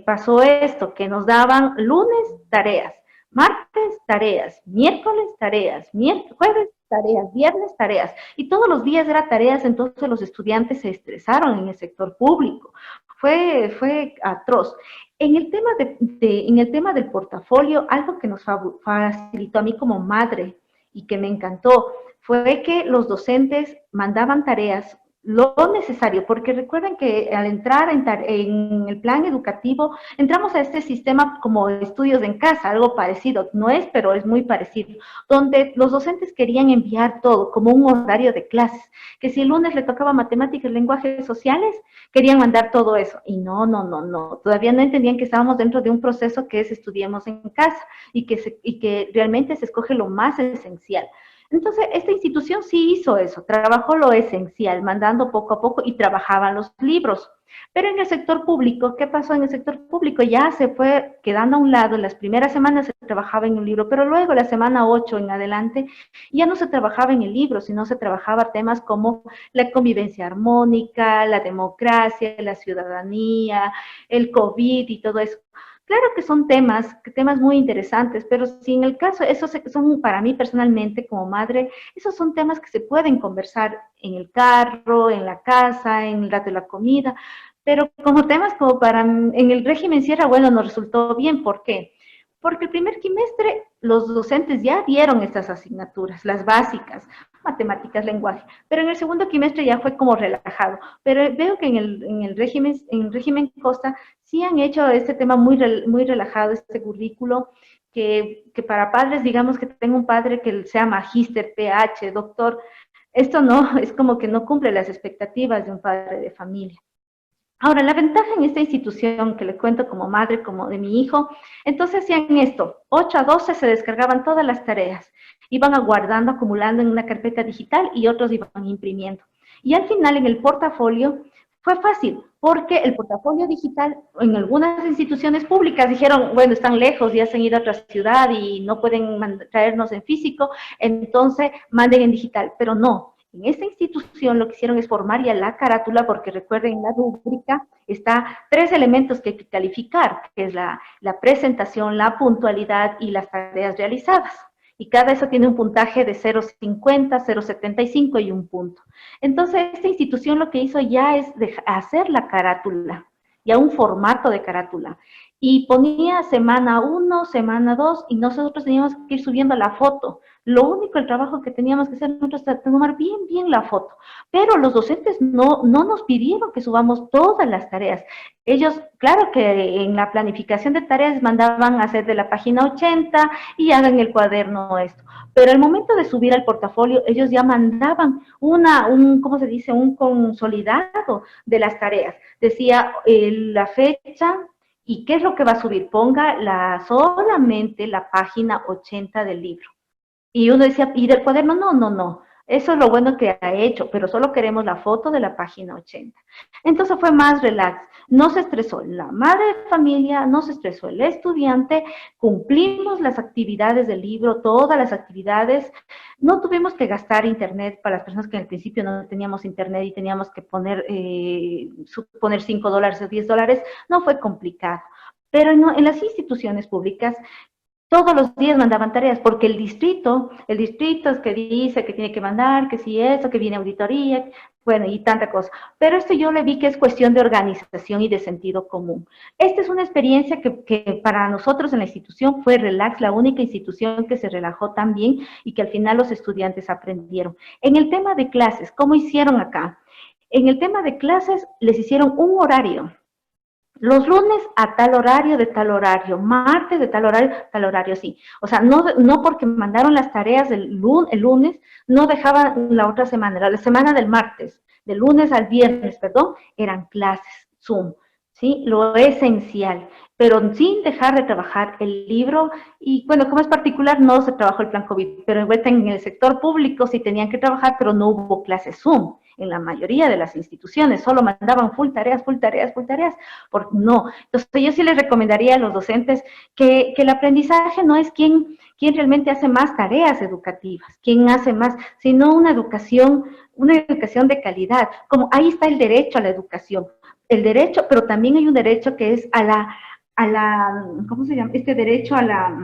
pasó esto, que nos daban lunes tareas, Martes, tareas, miércoles, tareas, jueves, tareas, viernes, tareas. Y todos los días era tareas, entonces los estudiantes se estresaron en el sector público. Fue atroz. En el tema del portafolio, algo que nos facilitó a mí como madre y que me encantó fue que los docentes mandaban tareas lo necesario, porque recuerden que al entrar en el plan educativo, entramos a este sistema como estudios en casa, algo parecido, no es, pero es muy parecido, donde los docentes querían enviar todo como un horario de clases, que si el lunes le tocaba matemáticas, lenguajes sociales, querían mandar todo eso, y no, todavía no entendían que estábamos dentro de un proceso que es estudiemos en casa, y que realmente se escoge lo más esencial. Entonces, esta institución sí hizo eso, trabajó lo esencial, mandando poco a poco y trabajaban los libros. Pero en el sector público, ¿qué pasó en el sector público? Ya se fue quedando a un lado, en las primeras semanas se trabajaba en un libro, pero luego la semana 8 en adelante ya no se trabajaba en el libro, sino se trabajaba temas como la convivencia armónica, la democracia, la ciudadanía, el COVID y todo eso. Claro que son temas muy interesantes, pero si en el caso, esos son para mí personalmente como madre, esos son temas que se pueden conversar en el carro, en la casa, en el rato de la comida, pero como temas como en el régimen Sierra, bueno, nos resultó bien. ¿Por qué? Porque el primer trimestre los docentes ya dieron estas asignaturas, las básicas, matemáticas, lenguaje, pero en el segundo trimestre ya fue como relajado. Pero veo que en el régimen Costa sí han hecho este tema muy relajado, este currículo, que para padres, digamos que tengo un padre que sea magíster, PH, doctor, esto no, es como que no cumple las expectativas de un padre de familia. Ahora, la ventaja en esta institución que le cuento como madre, como de mi hijo, entonces hacían esto, 8 a 12 se descargaban todas las tareas, iban aguardando, acumulando en una carpeta digital y otros iban imprimiendo. Y al final en el portafolio fue fácil, porque el portafolio digital en algunas instituciones públicas dijeron, bueno, están lejos, ya se han ido a otra ciudad y no pueden traernos en físico, entonces manden en digital, pero no. En esta institución lo que hicieron es formar ya la carátula, porque recuerden, en la rúbrica está 3 elementos que hay que calificar, que es la presentación, la puntualidad y las tareas realizadas. Y cada eso tiene un puntaje de 0,50, 0,75 y un punto. Entonces, esta institución lo que hizo ya es hacer la carátula, ya un formato de carátula. Y ponía semana 1, semana 2, y nosotros teníamos que ir subiendo la foto. Lo único, el trabajo que teníamos que hacer nosotros es tomar bien la foto. Pero los docentes no nos pidieron que subamos todas las tareas. Ellos, claro que en la planificación de tareas mandaban a hacer de la página 80 y hagan el cuaderno esto. Pero al momento de subir al portafolio, ellos ya mandaban ¿cómo se dice? Un consolidado de las tareas. Decía la fecha y qué es lo que va a subir. Ponga solamente la página 80 del libro. Y uno decía, ¿y del cuaderno? No. Eso es lo bueno que ha hecho, pero solo queremos la foto de la página 80. Entonces fue más relax. No se estresó la madre de familia, no se estresó el estudiante, cumplimos las actividades del libro, todas las actividades. No tuvimos que gastar internet para las personas que al principio no teníamos internet y teníamos que poner $5 o $10. No fue complicado. Pero en las instituciones públicas, todos los días mandaban tareas, porque el distrito es que dice que tiene que mandar, que si eso, que viene auditoría, bueno, y tanta cosa. Pero esto yo le vi que es cuestión de organización y de sentido común. Esta es una experiencia que para nosotros en la institución fue relax, la única institución que se relajó tan bien y que al final los estudiantes aprendieron. En el tema de clases, ¿cómo hicieron acá? En el tema de clases les hicieron un horario. Los lunes a tal horario, de tal horario, martes de tal horario, sí. O sea, no porque mandaron las tareas el lunes, no dejaban la otra semana, la semana del martes, del lunes al viernes, perdón, eran clases, Zoom, ¿sí? Lo esencial, pero sin dejar de trabajar el libro. Y bueno, como es particular, no se trabajó el plan COVID, pero en el sector público sí tenían que trabajar, pero no hubo clases Zoom. En la mayoría de las instituciones solo mandaban full tareas, no. Entonces yo sí les recomendaría a los docentes que el aprendizaje no es quién realmente hace más tareas educativas, quién hace más, sino una educación de calidad. Como ahí está el derecho a la educación, el derecho, pero también hay un derecho que es a la ¿cómo se llama? Este derecho a la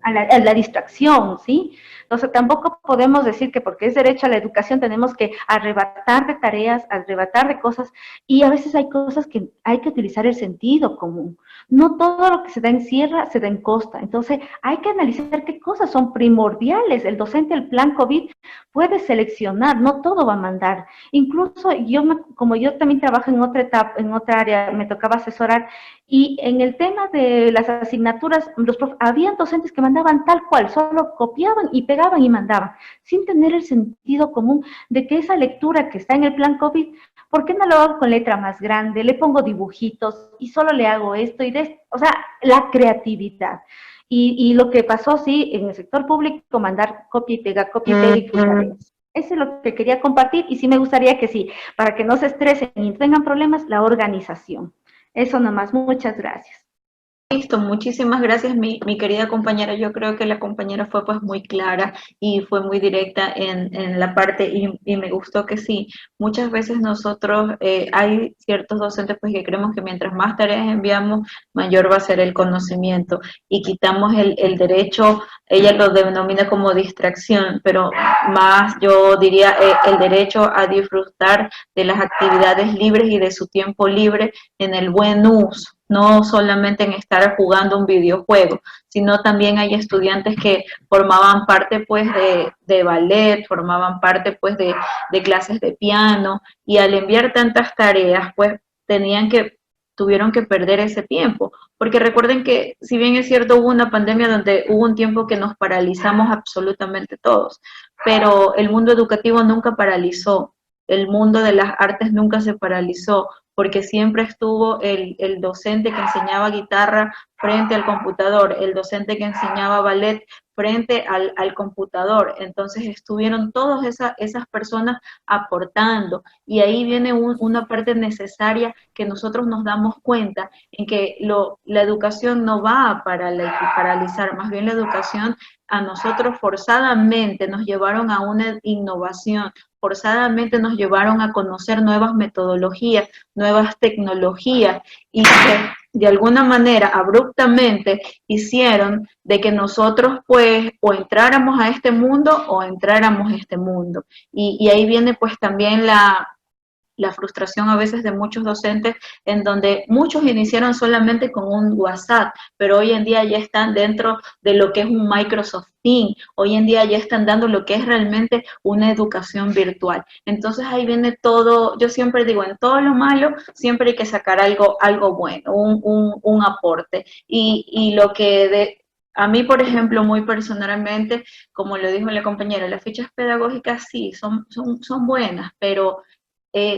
a la distracción, ¿sí? Entonces tampoco podemos decir que porque es derecho a la educación tenemos que arrebatar de tareas, arrebatar de cosas, y a veces hay cosas que hay que utilizar el sentido común. No todo lo que se da en sierra se da en costa. Entonces hay que analizar qué cosas son primordiales. El docente, el plan COVID, puede seleccionar, no todo va a mandar. Incluso como yo también trabajo en otra etapa, en otra área, me tocaba asesorar, y en el tema de las asignaturas, habían docentes que mandaban tal cual, solo copiaban y pegaban y mandaban, sin tener el sentido común de que esa lectura que está en el plan COVID, ¿por qué no lo hago con letra más grande? Le pongo dibujitos y solo le hago esto o sea, la creatividad. Y lo que pasó, sí, en el sector público, mandar copia y pega y tareas. Eso es lo que quería compartir, y sí me gustaría que sí, para que no se estresen y tengan problemas, la organización. Eso nomás, muchas gracias. Listo, muchísimas gracias, mi querida compañera. Yo creo que la compañera fue pues muy clara y fue muy directa en la parte y me gustó que sí. Muchas veces nosotros, hay ciertos docentes pues que creemos que mientras más tareas enviamos, mayor va a ser el conocimiento y quitamos el derecho, ella lo denomina como distracción, pero más yo diría el derecho a disfrutar de las actividades libres y de su tiempo libre en el buen uso, no solamente en estar jugando un videojuego, sino también hay estudiantes que formaban parte pues de ballet, formaban parte pues de clases de piano, y al enviar tantas tareas pues tuvieron que perder ese tiempo, porque recuerden que si bien es cierto hubo una pandemia donde hubo un tiempo que nos paralizamos absolutamente todos, pero el mundo educativo nunca paralizó, el mundo de las artes nunca se paralizó, porque siempre estuvo el docente que enseñaba guitarra frente al computador, el docente que enseñaba ballet frente al computador. Entonces estuvieron todas esas personas aportando, y ahí viene una parte necesaria que nosotros nos damos cuenta en que la educación no va a paralizar, más bien la educación a nosotros forzadamente nos llevaron a una innovación, forzadamente nos llevaron a conocer nuevas metodologías, nuevas tecnologías, y que de alguna manera abruptamente hicieron de que nosotros pues o entráramos a este mundo o entráramos a este mundo. Y ahí viene pues también la frustración a veces de muchos docentes, en donde muchos iniciaron solamente con un WhatsApp, pero hoy en día ya están dentro de lo que es un Microsoft Teams, hoy en día ya están dando lo que es realmente una educación virtual. Entonces ahí viene todo, yo siempre digo, en todo lo malo siempre hay que sacar algo bueno, un aporte. Y lo que a mí, por ejemplo, muy personalmente, como lo dijo la compañera, las fichas pedagógicas sí, son buenas, pero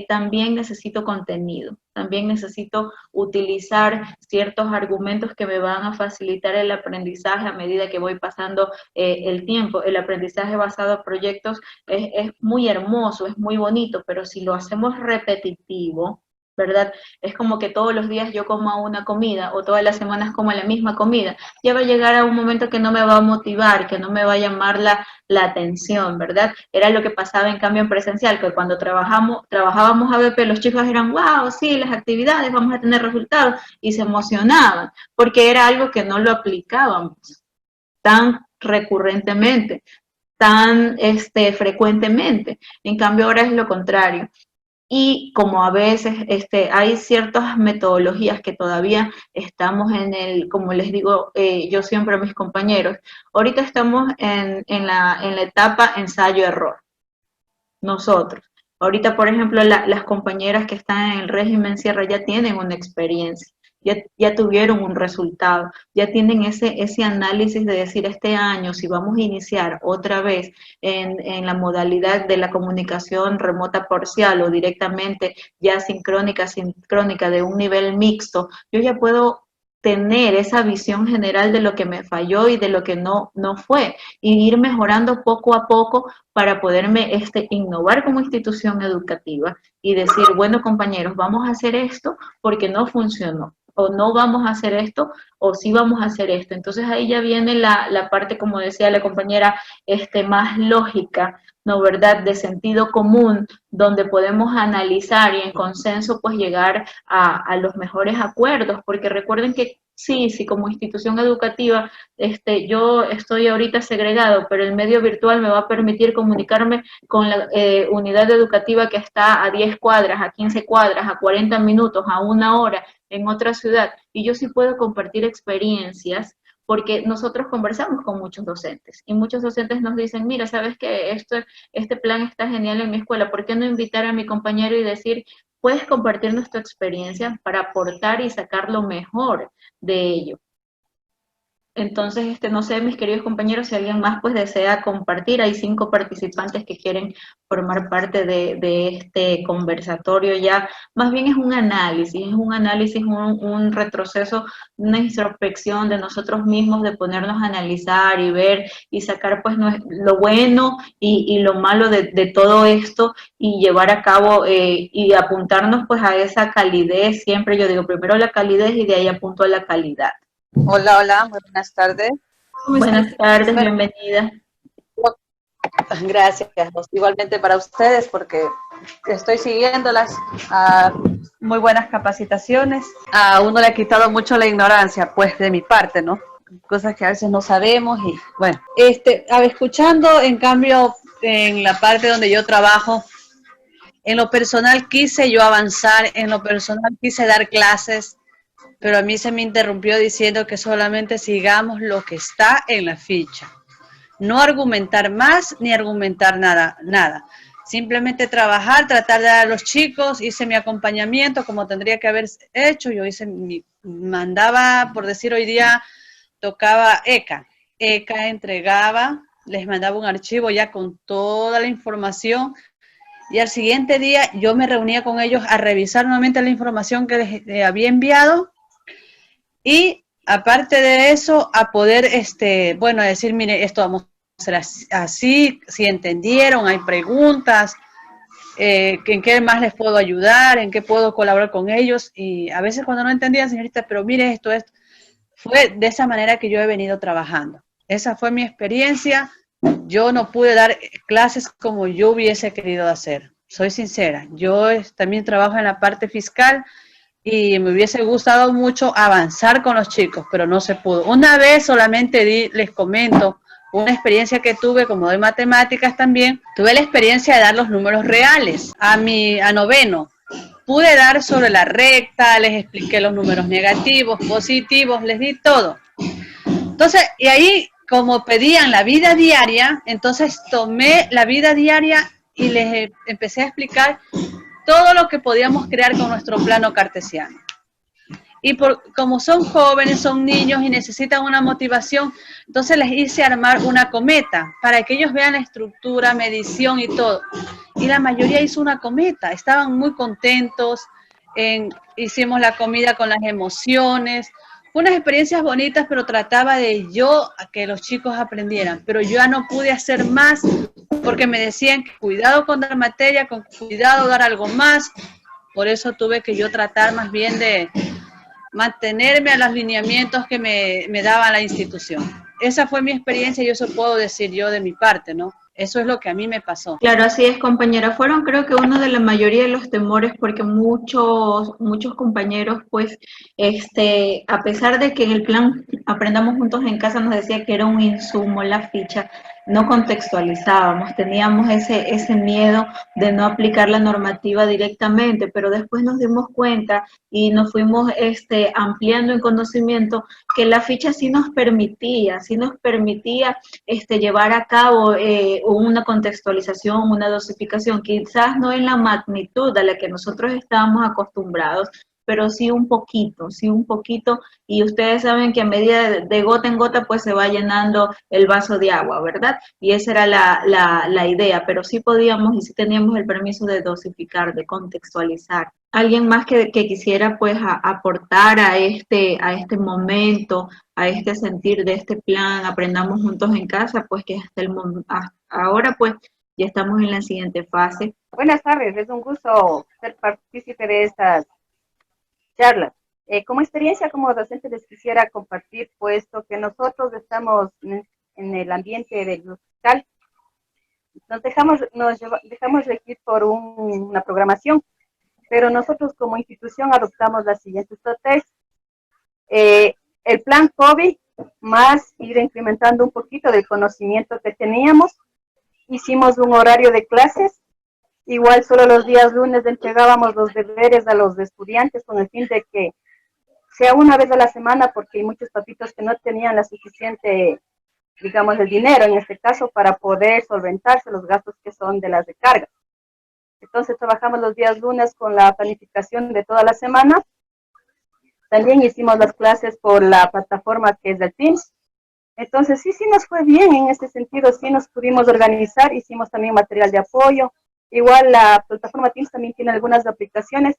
también necesito contenido, también necesito utilizar ciertos argumentos que me van a facilitar el aprendizaje a medida que voy pasando el tiempo. El aprendizaje basado en proyectos es muy hermoso, es muy bonito, pero si lo hacemos repetitivo, ¿verdad? Es como que todos los días yo como una comida o todas las semanas como la misma comida. Ya va a llegar a un momento que no me va a motivar, que no me va a llamar la atención, ¿verdad? Era lo que pasaba en cambio en presencial, que cuando trabajábamos ABP, los chicos eran, wow, sí, las actividades, vamos a tener resultados, y se emocionaban, porque era algo que no lo aplicábamos tan recurrentemente, tan frecuentemente. En cambio ahora es lo contrario. Y como a veces hay ciertas metodologías que todavía estamos como les digo yo siempre a mis compañeros, ahorita estamos en la etapa ensayo-error, nosotros. Ahorita, por ejemplo, las compañeras que están en el régimen cierre ya tienen una experiencia, ya tuvieron un resultado, ya tienen ese análisis de decir este año si vamos a iniciar otra vez en la modalidad de la comunicación remota parcial o directamente ya sincrónica de un nivel mixto, yo ya puedo tener esa visión general de lo que me falló y de lo que no fue, y ir mejorando poco a poco para poderme innovar como institución educativa y decir, bueno compañeros, vamos a hacer esto porque no funcionó, o no vamos a hacer esto, o sí vamos a hacer esto. Entonces ahí ya viene la parte, como decía la compañera, más lógica, ¿no, verdad?, de sentido común, donde podemos analizar y en consenso pues llegar a los mejores acuerdos, porque recuerden que sí, sí, como institución educativa, yo estoy ahorita segregado, pero el medio virtual me va a permitir comunicarme con la unidad educativa que está a 10 cuadras, a 15 cuadras, a 40 minutos, a 1 hora en otra ciudad, y yo sí puedo compartir experiencias porque nosotros conversamos con muchos docentes y muchos docentes nos dicen, mira, sabes que este plan está genial en mi escuela, ¿por qué no invitar a mi compañero y decir, puedes compartirnos tu experiencia para aportar y sacar lo mejor de ello? Entonces, no sé, mis queridos compañeros, si alguien más pues desea compartir, hay 5 participantes que quieren formar parte de este conversatorio ya. Más bien es un análisis, un retroceso, una introspección de nosotros mismos, de ponernos a analizar y ver y sacar pues lo bueno y lo malo de todo esto y llevar a cabo y apuntarnos pues a esa calidez. Siempre yo digo, primero la calidez y de ahí apunto a la calidad. Hola, hola, muy buenas tardes. Buenas tardes, bienvenida. Gracias, igualmente para ustedes porque estoy siguiéndolas, muy buenas capacitaciones. A uno le ha quitado mucho la ignorancia, pues de mi parte, ¿no? Cosas que a veces no sabemos y bueno, escuchando, en cambio, en la parte donde yo trabajo, en lo personal quise yo avanzar, en lo personal quise dar clases, pero a mí se me interrumpió diciendo que solamente sigamos lo que está en la ficha. No argumentar más ni argumentar nada. Simplemente trabajar, tratar de dar a los chicos, hice mi acompañamiento como tendría que haber hecho. Yo mandaba, por decir hoy día, tocaba ECA. ECA entregaba, les mandaba un archivo ya con toda la información. Y al siguiente día yo me reunía con ellos a revisar nuevamente la información que les había enviado. Y aparte de eso, a poder, decir, mire, esto vamos a hacer así, si entendieron, hay preguntas, en qué más les puedo ayudar, en qué puedo colaborar con ellos. Y a veces cuando no entendían, señorita, pero mire esto, fue de esa manera que yo he venido trabajando. Esa fue mi experiencia. Yo no pude dar clases como yo hubiese querido hacer. Soy sincera, yo también trabajo en la parte fiscal, y me hubiese gustado mucho avanzar con los chicos, pero no se pudo. Una vez solamente les comento, una experiencia que tuve, como de matemáticas también, tuve la experiencia de dar los números reales a noveno. Pude dar sobre la recta, les expliqué los números negativos, positivos, les di todo. Entonces, y ahí, como pedían la vida diaria, entonces tomé la vida diaria y les empecé a explicar todo lo que podíamos crear con nuestro plano cartesiano. Y como son jóvenes, son niños y necesitan una motivación, entonces les hice armar una cometa para que ellos vean la estructura, medición y todo. Y la mayoría hizo una cometa, estaban muy contentos, hicimos la comida con las emociones, unas experiencias bonitas, pero trataba de que los chicos aprendieran, pero yo ya no pude hacer más porque me decían que cuidado con dar materia, con cuidado dar algo más. Por eso tuve que yo tratar más bien de mantenerme a los lineamientos que me daba la institución. Esa fue mi experiencia y eso puedo decir yo de mi parte, ¿no? Eso es lo que a mí me pasó. Claro, así es, compañera. Fueron, creo que uno de la mayoría de los temores, porque muchos compañeros, pues, a pesar de que en el plan Aprendamos Juntos en Casa nos decía que era un insumo la ficha, no contextualizábamos, teníamos ese miedo de no aplicar la normativa directamente, pero después nos dimos cuenta y nos fuimos ampliando en conocimiento que la ficha sí nos permitía llevar a cabo una contextualización, una dosificación, quizás no en la magnitud a la que nosotros estábamos acostumbrados, pero sí un poquito, y ustedes saben que a medida de gota en gota pues se va llenando el vaso de agua, ¿verdad? Y esa era la idea, pero sí podíamos y sí teníamos el permiso de dosificar, de contextualizar. ¿Alguien más que quisiera pues aportar a este momento, a este sentir de este plan Aprendamos Juntos en Casa? Pues que hasta ahora pues ya estamos en la siguiente fase. Buenas tardes, es un gusto ser partícipe de estas charlas. Como experiencia como docente les quisiera compartir, puesto que nosotros estamos en el ambiente del hospital, dejamos regir por una programación, pero nosotros como institución adoptamos la siguiente estrategia. El plan COVID, más ir incrementando un poquito del conocimiento que teníamos, hicimos un horario de clases. Igual solo los días lunes entregábamos los deberes a los estudiantes con el fin de que sea una vez a la semana, porque hay muchos papitos que no tenían la suficiente, digamos, el dinero en este caso para poder solventarse los gastos que son de las recargas. Entonces trabajamos los días lunes con la planificación de toda la semana. También hicimos las clases por la plataforma que es del Teams. Entonces sí nos fue bien en este sentido, sí nos pudimos organizar, hicimos también material de apoyo. Igual la plataforma Teams también tiene algunas aplicaciones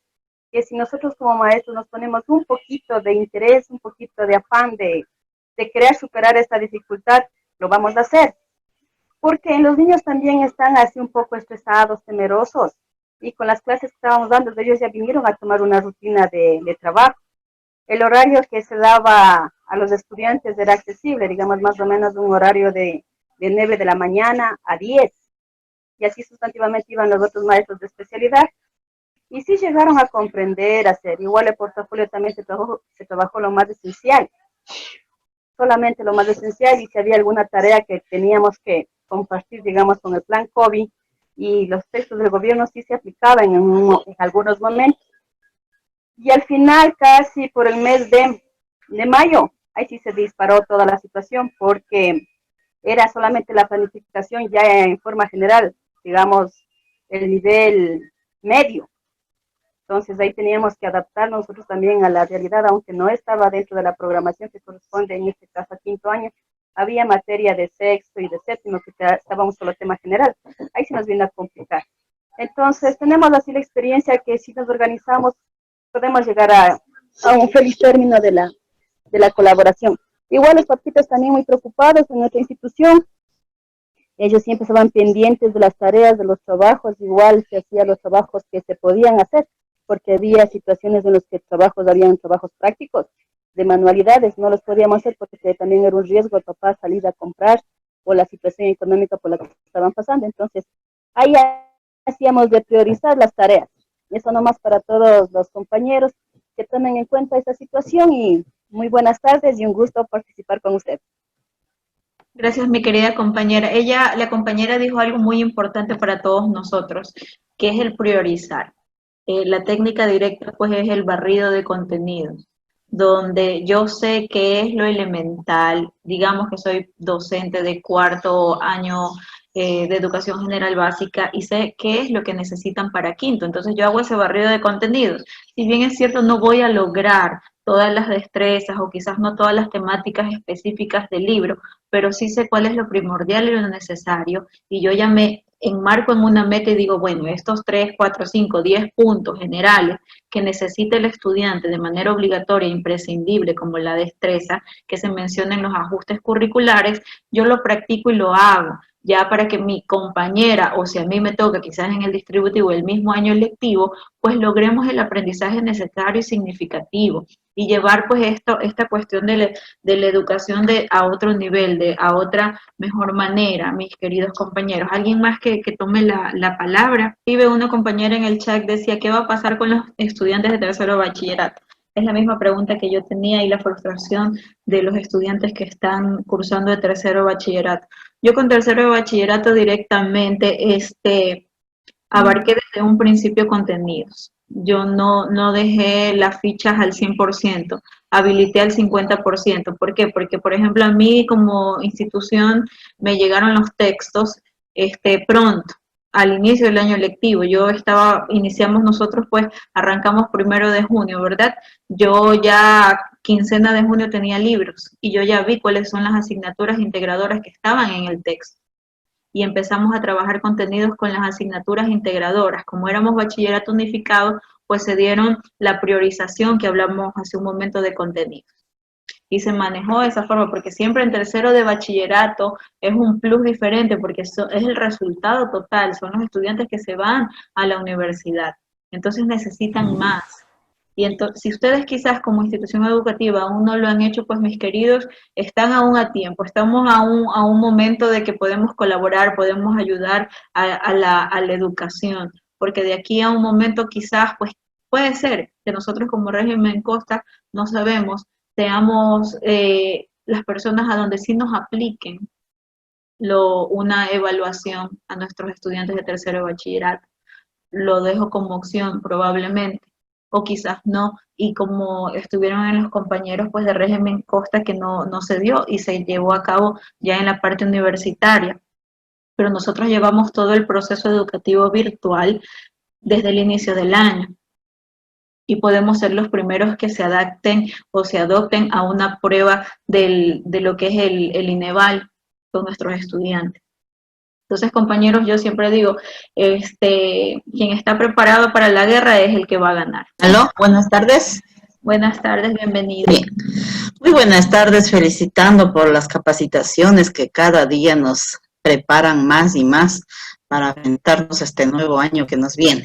que si nosotros como maestros nos ponemos un poquito de interés, un poquito de afán de querer superar esta dificultad, lo vamos a hacer. Porque los niños también están así un poco estresados, temerosos, y con las clases que estábamos dando, ellos ya vinieron a tomar una rutina de trabajo. El horario que se daba a los estudiantes era accesible, digamos más o menos un horario de 9 de la mañana a 10, y así sustantivamente iban los otros maestros de especialidad, y sí llegaron a comprender, a hacer. Igual el portafolio también se trabajó lo más esencial, solamente lo más esencial, y si había alguna tarea que teníamos que compartir, digamos, con el plan COVID, y los textos del gobierno sí se aplicaban en algunos momentos. Y al final, casi por el mes de mayo, ahí sí se disparó toda la situación, porque era solamente la planificación ya en forma general, digamos, el nivel medio. Entonces ahí teníamos que adaptarnos nosotros también a la realidad, aunque no estaba dentro de la programación que corresponde en este caso a quinto año. Había materia de sexto y de séptimo que estaba un solo tema general. Ahí se nos vino a complicar. Entonces tenemos así la experiencia que si nos organizamos podemos llegar a un feliz término de la colaboración. Igual los papitos también muy preocupados en nuestra institución. Ellos siempre estaban pendientes de las tareas, de los trabajos, igual se hacían los trabajos que se podían hacer, porque había situaciones en las que habían trabajos prácticos, de manualidades, no los podíamos hacer porque también era un riesgo el papá salir a comprar o la situación económica por la que estaban pasando. Entonces, ahí hacíamos de priorizar las tareas. Eso nomás para todos los compañeros que tomen en cuenta esta situación, y muy buenas tardes y un gusto participar con usted. Gracias, mi querida compañera. La compañera dijo algo muy importante para todos nosotros, que es el priorizar. La técnica directa, pues, es el barrido de contenidos, donde yo sé qué es lo elemental. Digamos que soy docente de cuarto año de educación general básica y sé qué es lo que necesitan para quinto. Entonces yo hago ese barrido de contenidos. Si bien es cierto, no voy a lograr todas las destrezas o quizás no todas las temáticas específicas del libro, pero sí sé cuál es lo primordial y lo necesario, y yo ya me enmarco en una meta y digo, bueno, estos 3, 4, 5, 10 puntos generales que necesita el estudiante de manera obligatoria e imprescindible, como la destreza, que se menciona en los ajustes curriculares, yo lo practico y lo hago, ya para que mi compañera, o si a mí me toca quizás en el distributivo el mismo año lectivo, pues logremos el aprendizaje necesario y significativo, y llevar pues esta cuestión de la educación a otro nivel, a otra mejor manera, mis queridos compañeros. ¿Alguien más que tome la palabra? Vive una compañera en el chat, decía, ¿qué va a pasar con los estudiantes de tercero de bachillerato? Es la misma pregunta que yo tenía y la frustración de los estudiantes que están cursando de tercero de bachillerato. Yo con tercero de bachillerato directamente abarqué desde un principio contenidos. Yo no dejé las fichas al 100%, habilité al 50%. ¿Por qué? Porque, por ejemplo, a mí como institución me llegaron los textos pronto, al inicio del año lectivo. Iniciamos nosotros, pues, arrancamos 1 de junio, ¿verdad? Yo ya quincena de junio tenía libros y yo ya vi cuáles son las asignaturas integradoras que estaban en el texto. Y empezamos a trabajar contenidos con las asignaturas integradoras. Como éramos bachillerato unificado, pues se dieron la priorización que hablamos hace un momento de contenidos. Y se manejó de esa forma, porque siempre en tercero de bachillerato es un plus diferente, porque es el resultado total, son los estudiantes que se van a la universidad. Entonces necesitan más. Y entonces, si ustedes quizás como institución educativa aún no lo han hecho, pues mis queridos, están aún a tiempo, estamos a un momento de que podemos colaborar, podemos ayudar a la educación, porque de aquí a un momento quizás, pues puede ser que nosotros como régimen Costa, no sabemos, seamos las personas a donde sí nos apliquen una evaluación a nuestros estudiantes de tercero de bachillerato. Lo dejo como opción probablemente, o quizás no, y como estuvieron en los compañeros pues de régimen Costa que no se dio y se llevó a cabo ya en la parte universitaria, pero nosotros llevamos todo el proceso educativo virtual desde el inicio del año y podemos ser los primeros que se adapten o se adopten a una prueba de lo que es el INEVAL con nuestros estudiantes. Entonces, compañeros, yo siempre digo, quien está preparado para la guerra es el que va a ganar. Aló, buenas tardes. Buenas tardes, bienvenidos. Bien. Muy buenas tardes, felicitando por las capacitaciones que cada día nos preparan más y más para enfrentarnos a este nuevo año que nos viene.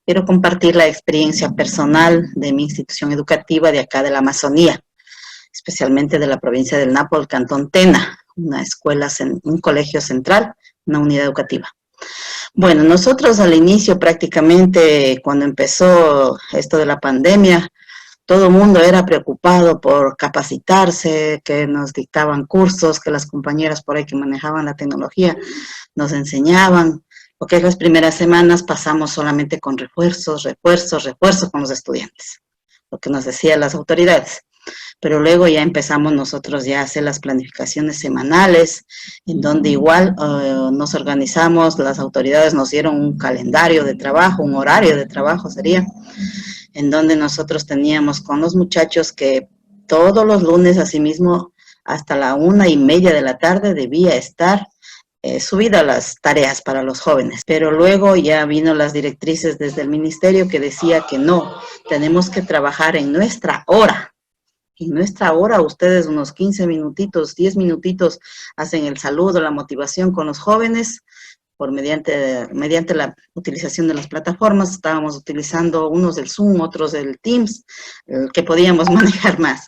Quiero compartir la experiencia personal de mi institución educativa de acá de la Amazonía, especialmente de la provincia del Napo, el Cantón Tena, una escuela, un colegio central, una unidad educativa. Bueno, nosotros al inicio prácticamente cuando empezó esto de la pandemia, todo el mundo era preocupado por capacitarse, que nos dictaban cursos, que las compañeras por ahí que manejaban la tecnología nos enseñaban. Lo que es las primeras semanas pasamos solamente con refuerzos con los estudiantes, lo que nos decían las autoridades. Pero luego ya empezamos nosotros ya a hacer las planificaciones semanales, en donde igual nos organizamos, las autoridades nos dieron un calendario de trabajo, un horario de trabajo sería, en donde nosotros teníamos con los muchachos que todos los lunes, asimismo, hasta la 1:30 de la tarde debía estar subida las tareas para los jóvenes. Pero luego ya vino las directrices desde el ministerio que decía que no, tenemos que trabajar en nuestra hora. En nuestra hora, ustedes unos 15 minutitos, 10 minutitos hacen el saludo, la motivación con los jóvenes, mediante la utilización de las plataformas. Estábamos utilizando unos del Zoom, otros del Teams, que podíamos manejar más.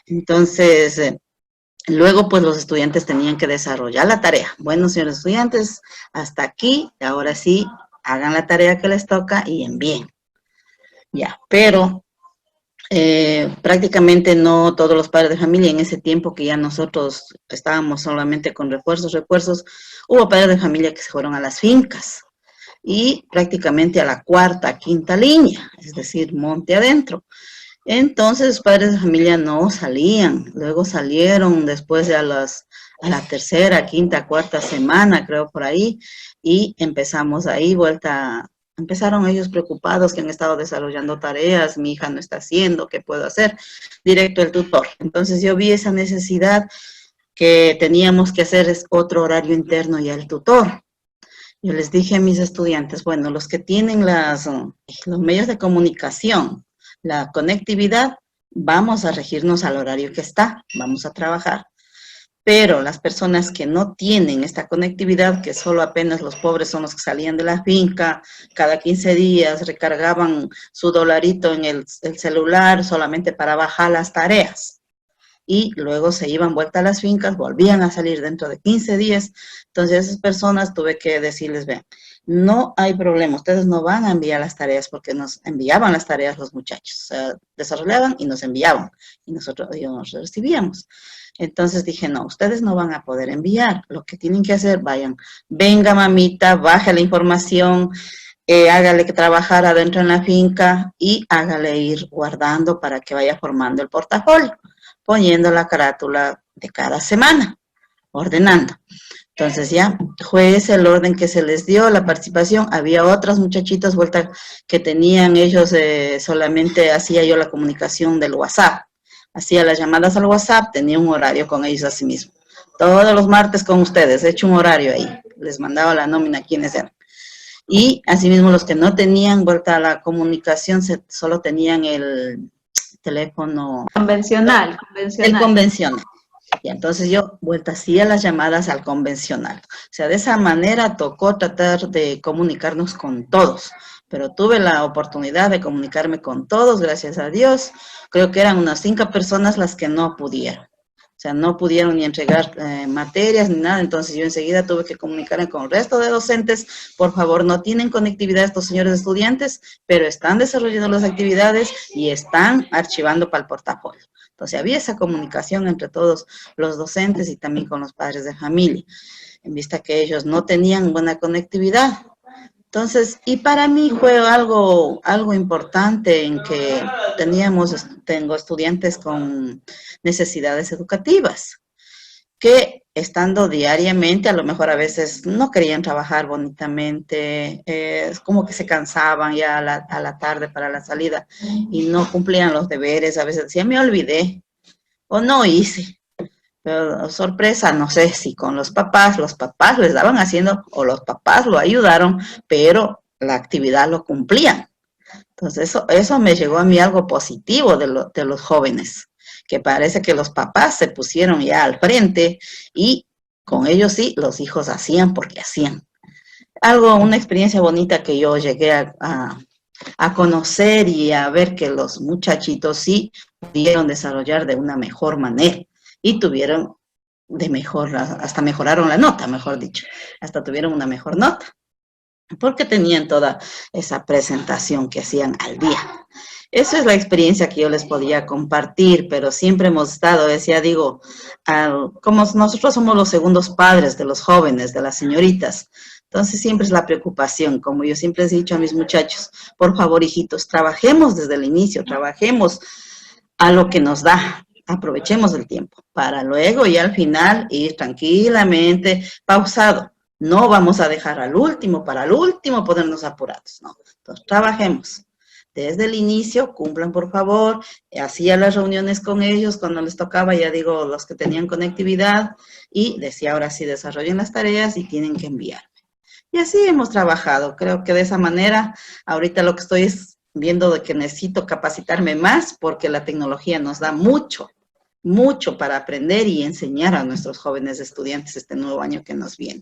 Entonces, luego pues los estudiantes tenían que desarrollar la tarea. Bueno, señores estudiantes, hasta aquí, ahora sí, hagan la tarea que les toca y envíen. Ya, pero prácticamente no todos los padres de familia, en ese tiempo que ya nosotros estábamos solamente con refuerzos, hubo padres de familia que se fueron a las fincas y prácticamente a la cuarta, quinta línea, es decir, monte adentro. Entonces los padres de familia no salían, luego salieron después de a la tercera, quinta, cuarta semana, creo por ahí, y empezamos ahí empezaron ellos preocupados que han estado desarrollando tareas, mi hija no está haciendo, ¿qué puedo hacer? Directo el tutor. Entonces yo vi esa necesidad que teníamos que hacer otro horario interno y el tutor. Yo les dije a mis estudiantes, bueno, los que tienen los medios de comunicación, la conectividad, vamos a regirnos al horario que está, vamos a trabajar. Pero las personas que no tienen esta conectividad, que solo apenas los pobres son los que salían de la finca, cada 15 días recargaban su dolarito en el celular solamente para bajar las tareas. Y luego se iban vuelta a las fincas, volvían a salir dentro de 15 días. Entonces esas personas tuve que decirles, vean, no hay problema, ustedes no van a enviar las tareas porque nos enviaban las tareas los muchachos. O sea, desarrollaban y nos enviaban y nosotros recibíamos. Entonces dije, no, ustedes no van a poder enviar. Lo que tienen que hacer, venga mamita, baje la información, hágale que trabajar adentro en la finca y hágale ir guardando para que vaya formando el portafolio, poniendo la carátula de cada semana, ordenando. Entonces ya fue ese el orden que se les dio, la participación. Había otras muchachitas vueltas que tenían ellos, solamente hacía yo la comunicación del WhatsApp. Hacía las llamadas al WhatsApp, tenía un horario con ellos así mismo. Todos los martes con ustedes, he hecho un horario ahí. Les mandaba la nómina quiénes eran. Y asimismo los que no tenían vuelta a la comunicación, solo tenían el teléfono Convencional. El convencional. Y entonces yo hacía las llamadas al convencional. O sea, de esa manera tocó tratar de comunicarnos con todos, pero tuve la oportunidad de comunicarme con todos, gracias a Dios. Creo que eran unas 5 personas las que no pudieron. O sea, no pudieron ni entregar materias ni nada, entonces yo enseguida tuve que comunicarme con el resto de docentes. Por favor, no tienen conectividad estos señores estudiantes, pero están desarrollando las actividades y están archivando para el portafolio. Entonces había esa comunicación entre todos los docentes y también con los padres de familia, en vista que ellos no tenían buena conectividad. Entonces, y para mí fue algo importante en que tengo estudiantes con necesidades educativas, que estando diariamente, a lo mejor a veces no querían trabajar bonitamente, es como que se cansaban ya a la tarde para la salida y no cumplían los deberes, a veces decían, me olvidé o no hice. Pero sorpresa, no sé si con los papás lo estaban haciendo o los papás lo ayudaron, pero la actividad lo cumplían. Entonces eso me llegó a mí algo positivo de los jóvenes, que parece que los papás se pusieron ya al frente y con ellos sí, los hijos hacían porque hacían. Una experiencia bonita que yo llegué a conocer y a ver que los muchachitos sí pudieron desarrollar de una mejor manera. Y tuvieron hasta mejoraron la nota, mejor dicho, hasta tuvieron una mejor nota, porque tenían toda esa presentación que hacían al día. Esa es la experiencia que yo les podía compartir, pero siempre hemos estado, digo, como nosotros somos los segundos padres de los jóvenes, de las señoritas, entonces siempre es la preocupación, como yo siempre les he dicho a mis muchachos, por favor, hijitos, trabajemos desde el inicio, trabajemos a lo que nos da. Aprovechemos el tiempo para luego y al final ir tranquilamente, pausado. No vamos a dejar para el último ponernos apurados, no. Entonces, trabajemos. Desde el inicio, cumplan por favor, hacía las reuniones con ellos cuando les tocaba, ya digo, los que tenían conectividad, y decía, ahora sí, desarrollen las tareas y tienen que enviarme. Y así hemos trabajado. Creo que de esa manera, ahorita lo que estoy es viendo de que necesito capacitarme más porque la tecnología nos da mucho para aprender y enseñar a nuestros jóvenes estudiantes este nuevo año que nos viene.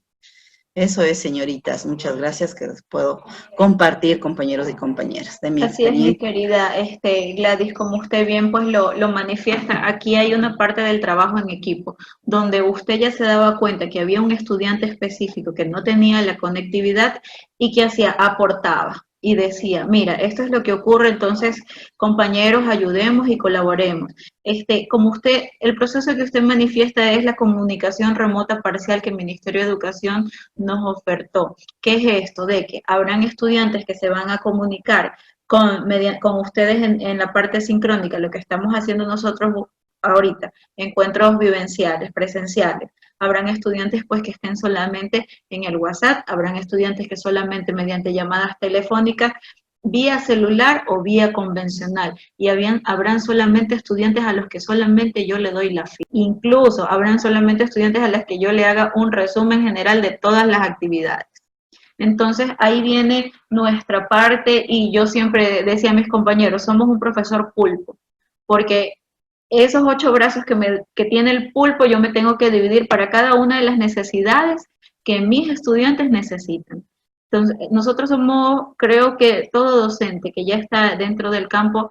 Eso es, señoritas. Muchas gracias que les puedo compartir, compañeros y compañeras, de mi Así es, mi experiencia. querida Gladys, como usted bien pues lo manifiesta, aquí hay una parte del trabajo en equipo, donde usted ya se daba cuenta que había un estudiante específico que no tenía la conectividad y que aportaba y decía, mira, esto es lo que ocurre, entonces, compañeros, ayudemos y colaboremos. Como el proceso que usted manifiesta es la comunicación remota parcial que el Ministerio de Educación nos ofertó. ¿Qué es esto? De que habrán estudiantes que se van a comunicar con ustedes en la parte sincrónica, lo que estamos haciendo nosotros ahorita, encuentros vivenciales, presenciales. Habrán estudiantes pues que estén solamente en el WhatsApp, habrán estudiantes que solamente mediante llamadas telefónicas, vía celular o vía convencional, y habrán solamente estudiantes a los que solamente yo le doy la ficha. Incluso habrán solamente estudiantes a los que yo le haga un resumen general de todas las actividades. Entonces ahí viene nuestra parte, y yo siempre decía a mis compañeros, somos un profesor pulpo, porque esos 8 brazos que tiene el pulpo yo me tengo que dividir para cada una de las necesidades que mis estudiantes necesitan. Entonces, nosotros somos, creo que todo docente que ya está dentro del campo,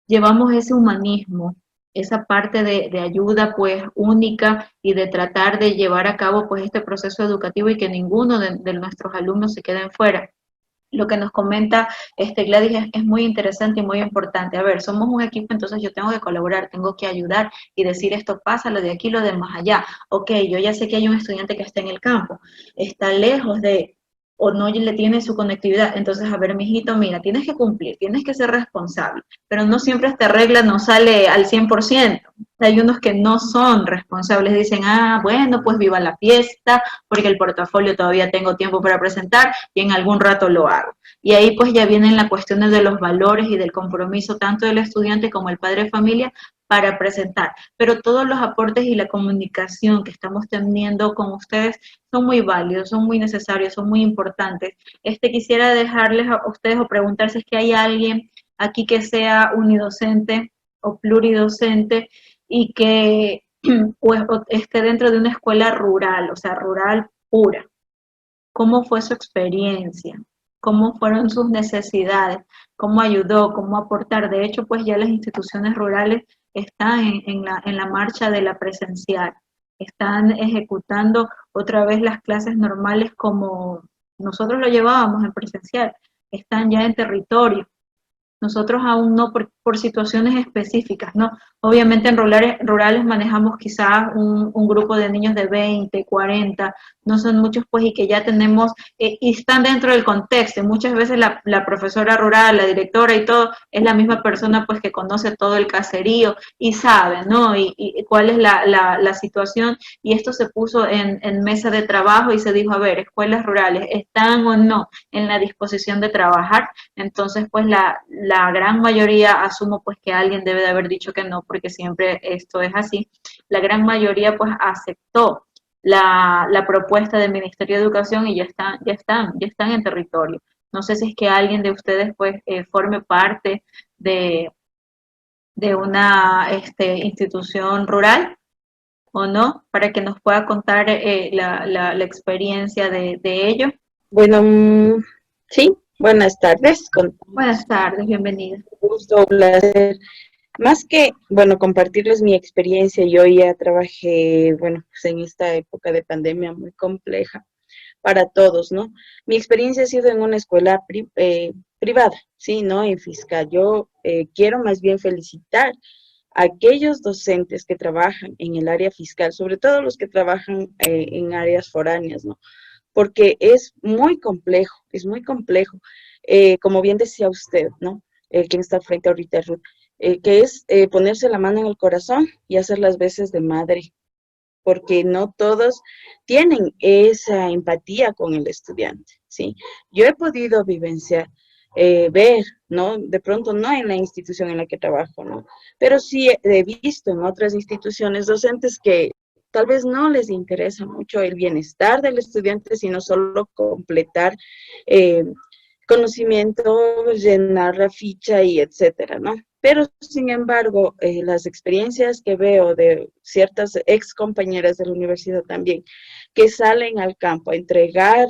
llevamos ese humanismo, esa parte de ayuda pues única y de tratar de llevar a cabo pues este proceso educativo y que ninguno de nuestros alumnos se queden fuera. Lo que nos comenta Gladys es muy interesante y muy importante. A ver, somos un equipo, entonces yo tengo que colaborar, tengo que ayudar y decir esto pasa, lo de aquí, lo de más allá. Ok, yo ya sé que hay un estudiante que está en el campo, está lejos o no le tiene su conectividad. Entonces, a ver, mijito, mira, tienes que cumplir, tienes que ser responsable, pero no siempre esta regla nos sale al 100%. Hay unos que no son responsables, dicen, bueno, pues viva la fiesta, porque el portafolio todavía tengo tiempo para presentar y en algún rato lo hago. Y ahí pues ya vienen las cuestiones de los valores y del compromiso tanto del estudiante como el padre de familia para presentar. Pero todos los aportes y la comunicación que estamos teniendo con ustedes son muy válidos, son muy necesarios, son muy importantes. Quisiera dejarles a ustedes o preguntar si es que hay alguien aquí que sea unidocente o pluridocente y que pues, esté dentro de una escuela rural, o sea, rural pura. ¿Cómo fue su experiencia? cómo fueron sus necesidades, cómo ayudó, cómo aportar. De hecho, pues ya las instituciones rurales están en la marcha de la presencial, están ejecutando otra vez las clases normales como nosotros lo llevábamos en presencial, están ya en territorio. Nosotros aún no por situaciones específicas, ¿no? Obviamente en rurales manejamos quizás un grupo de niños de 20, 40, no son muchos pues y que ya tenemos, y están dentro del contexto. Y muchas veces la profesora rural, la directora y todo, es la misma persona pues que conoce todo el caserío y sabe, ¿no? Y cuál es la situación. Y esto se puso en mesa de trabajo y se dijo, a ver, escuelas rurales, ¿están o no en la disposición de trabajar? Entonces, pues la gran mayoría, asumo pues que alguien debe de haber dicho que no, porque siempre esto es así, la gran mayoría pues aceptó la propuesta del Ministerio de Educación y ya están en territorio. No sé si es que alguien de ustedes pues forme parte de una institución rural o no, para que nos pueda contar la experiencia de ello. Bueno, sí, buenas tardes. Con Buenas tardes, bienvenida. gusto, placer. Más que, bueno, compartirles mi experiencia, yo ya trabajé, bueno, pues en esta época de pandemia muy compleja para todos, ¿no? Mi experiencia ha sido en una escuela privada, sí, ¿no? En fiscal. Yo quiero más bien felicitar a aquellos docentes que trabajan en el área fiscal, sobre todo los que trabajan en áreas foráneas, ¿no? Porque es muy complejo, como bien decía usted, ¿no? Quien está al frente ahorita, Ruth, que es ponerse la mano en el corazón y hacer las veces de madre, porque no todos tienen esa empatía con el estudiante, ¿sí? Yo he podido vivenciar, ver, ¿no? De pronto no en la institución en la que trabajo, ¿no? Pero sí he visto en otras instituciones docentes que tal vez no les interesa mucho el bienestar del estudiante, sino solo completar eh, conocimiento, llenar la ficha y etcétera, ¿no? Pero, sin embargo, las experiencias que veo de ciertas ex compañeras de la universidad también, que salen al campo a entregar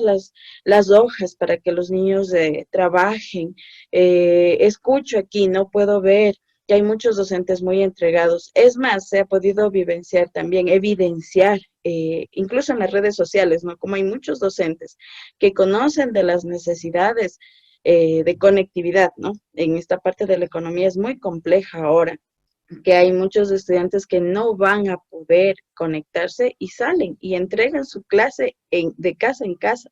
las hojas para que los niños trabajen, escucho aquí, no puedo ver que hay muchos docentes muy entregados. Es más, se ha podido vivenciar también, evidenciar, incluso en las redes sociales, ¿no? Como hay muchos docentes que conocen de las necesidades de conectividad, ¿no? En esta parte de la economía es muy compleja ahora, que hay muchos estudiantes que no van a poder conectarse y salen y entregan su clase de casa en casa.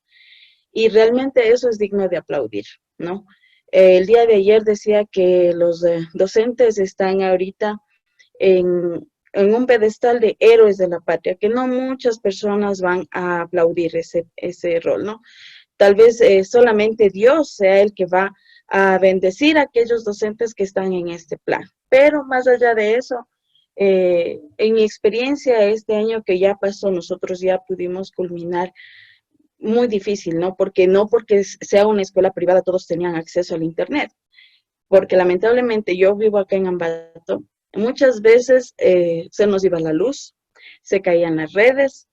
Y realmente eso es digno de aplaudir, ¿no? El día de ayer decía que los docentes están ahorita en un pedestal de héroes de la patria, que no muchas personas van a aplaudir ese rol, ¿no? Tal vez solamente Dios sea el que va a bendecir a aquellos docentes que están en este plan. Pero más allá de eso, en mi experiencia este año que ya pasó, nosotros ya pudimos culminar muy difícil, ¿no? No porque sea una escuela privada todos tenían acceso al internet, porque lamentablemente yo vivo acá en Ambato, muchas veces se nos iba la luz, se caían las redes,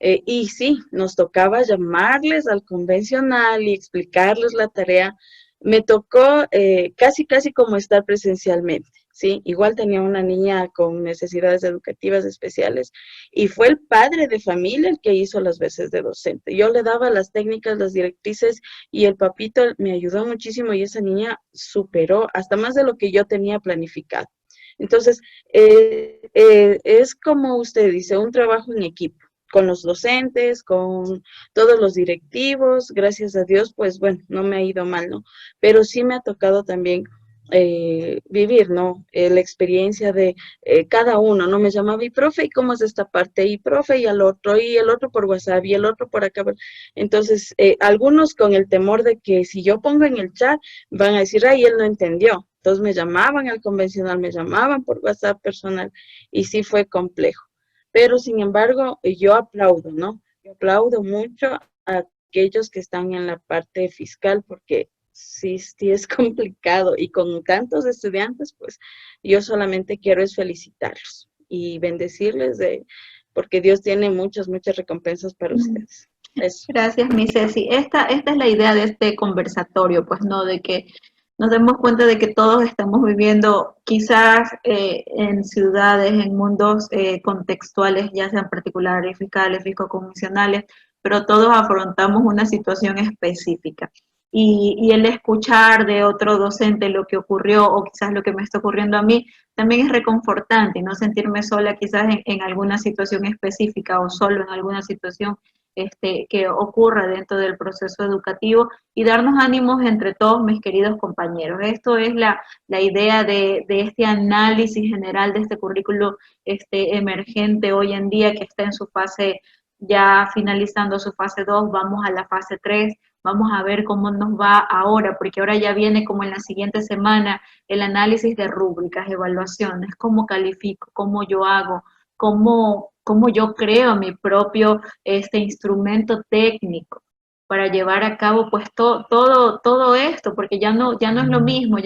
y sí, nos tocaba llamarles al convencional y explicarles la tarea. Me tocó casi como estar presencialmente, ¿sí? Igual tenía una niña con necesidades educativas especiales y fue el padre de familia el que hizo las veces de docente. Yo le daba las técnicas, las directrices y el papito me ayudó muchísimo y esa niña superó hasta más de lo que yo tenía planificado. Entonces, es como usted dice, un trabajo en equipo con los docentes, con todos los directivos, gracias a Dios, pues bueno, no me ha ido mal, ¿no? Pero sí me ha tocado también vivir, ¿no? La experiencia de cada uno, ¿no? Me llamaba, y profe, ¿y cómo es esta parte? Y profe, y el otro por WhatsApp, y el otro por acá. Entonces, algunos con el temor de que si yo pongo en el chat, van a decir, ay, él no entendió. Entonces me llamaban al convencional, me llamaban por WhatsApp personal, y sí fue complejo. Pero, sin embargo, yo aplaudo, ¿no? Yo aplaudo mucho a aquellos que están en la parte fiscal porque sí es complicado y con tantos estudiantes, pues yo solamente quiero es felicitarlos y bendecirles porque Dios tiene muchas recompensas para ustedes. Eso. Gracias, mi Ceci. Esta es la idea de este conversatorio, pues, ¿no? De que nos demos cuenta de que todos estamos viviendo quizás en ciudades, en mundos contextuales, ya sean particulares, fiscales, fiscocomisionales, pero todos afrontamos una situación específica. Y el escuchar de otro docente lo que ocurrió o quizás lo que me está ocurriendo a mí, también es reconfortante y no sentirme sola quizás en alguna situación específica o solo en alguna situación que ocurra dentro del proceso educativo y darnos ánimos entre todos mis queridos compañeros. Esto es la idea de este análisis general de este currículo emergente hoy en día que está en su fase, ya finalizando su fase 2, vamos a la fase 3, vamos a ver cómo nos va ahora, porque ahora ya viene como en la siguiente semana el análisis de rúbricas, evaluaciones, cómo califico, cómo yo hago, cómo yo creo mi propio instrumento técnico para llevar a cabo pues todo esto, porque ya no es lo mismo,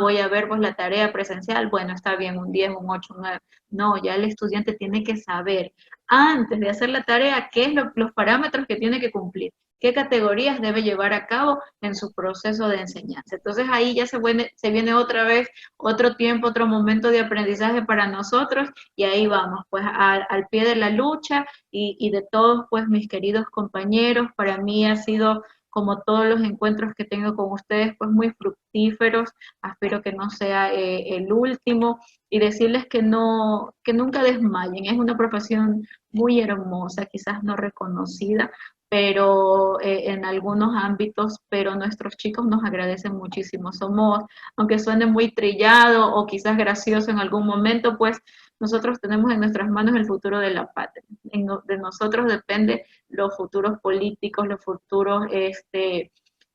voy a ver pues la tarea presencial, bueno, está bien, un 10, un 8, un 9, no, ya el estudiante tiene que saber antes de hacer la tarea qué es los parámetros que tiene que cumplir, qué categorías debe llevar a cabo en su proceso de enseñanza. Entonces ahí ya se viene otra vez otro tiempo, otro momento de aprendizaje para nosotros y ahí vamos, pues al pie de la lucha y de todos pues mis queridos compañeros. Para mí ha sido, como todos los encuentros que tengo con ustedes, pues muy fructíferos. Espero que no sea el último y decirles que nunca desmayen. Es una profesión muy hermosa, quizás no reconocida, pero en algunos ámbitos, pero nuestros chicos nos agradecen muchísimo. Somos, aunque suene muy trillado o quizás gracioso en algún momento, pues nosotros tenemos en nuestras manos el futuro de la patria. De nosotros depende los futuros políticos, los futuros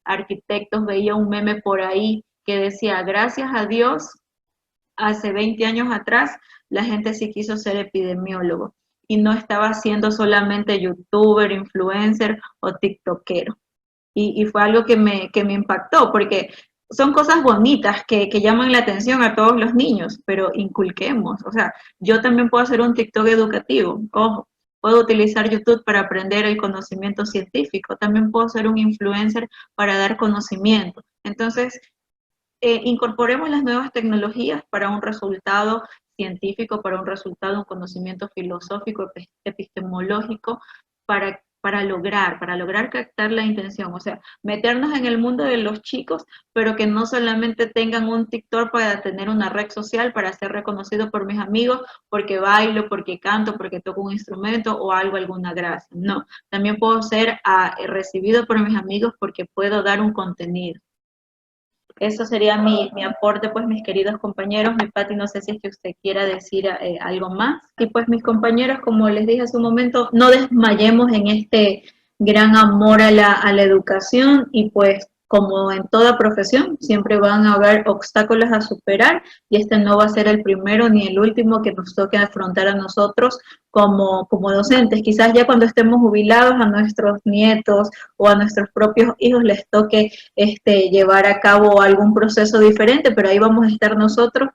arquitectos. Veía un meme por ahí que decía, gracias a Dios, hace 20 años atrás, la gente sí quiso ser epidemiólogo y no estaba siendo solamente youtuber, influencer o tiktokero. Y fue algo que me impactó, porque son cosas bonitas que llaman la atención a todos los niños, pero inculquemos. O sea, yo también puedo hacer un TikTok educativo, ojo, puedo utilizar YouTube para aprender el conocimiento científico, también puedo ser un influencer para dar conocimiento. Entonces, incorporemos las nuevas tecnologías para un resultado científico, para un resultado, un conocimiento filosófico, epistemológico, para lograr captar la intención, o sea, meternos en el mundo de los chicos, pero que no solamente tengan un TikTok para tener una red social, para ser reconocido por mis amigos, porque bailo, porque canto, porque toco un instrumento o algo, alguna gracia. No, también puedo ser recibido por mis amigos porque puedo dar un contenido. Eso sería mi aporte, pues, mis queridos compañeros. Mi Pati, no sé si es que usted quiera decir algo más. Y pues, mis compañeros, como les dije hace un momento, no desmayemos en este gran amor a la educación y pues, como en toda profesión, siempre van a haber obstáculos a superar y este no va a ser el primero ni el último que nos toque afrontar a nosotros como docentes. Quizás ya cuando estemos jubilados a nuestros nietos o a nuestros propios hijos les toque llevar a cabo algún proceso diferente, pero ahí vamos a estar nosotros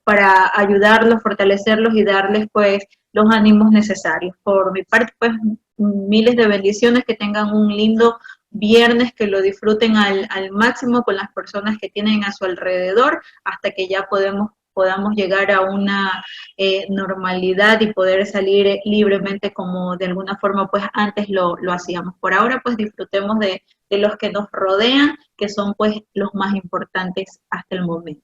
para ayudarlos, fortalecerlos y darles pues los ánimos necesarios. Por mi parte, pues miles de bendiciones, que tengan un lindo viernes, que lo disfruten al máximo con las personas que tienen a su alrededor, hasta que ya podamos llegar a una normalidad y poder salir libremente como de alguna forma pues antes lo hacíamos. Por ahora pues disfrutemos de los que nos rodean, que son pues los más importantes hasta el momento.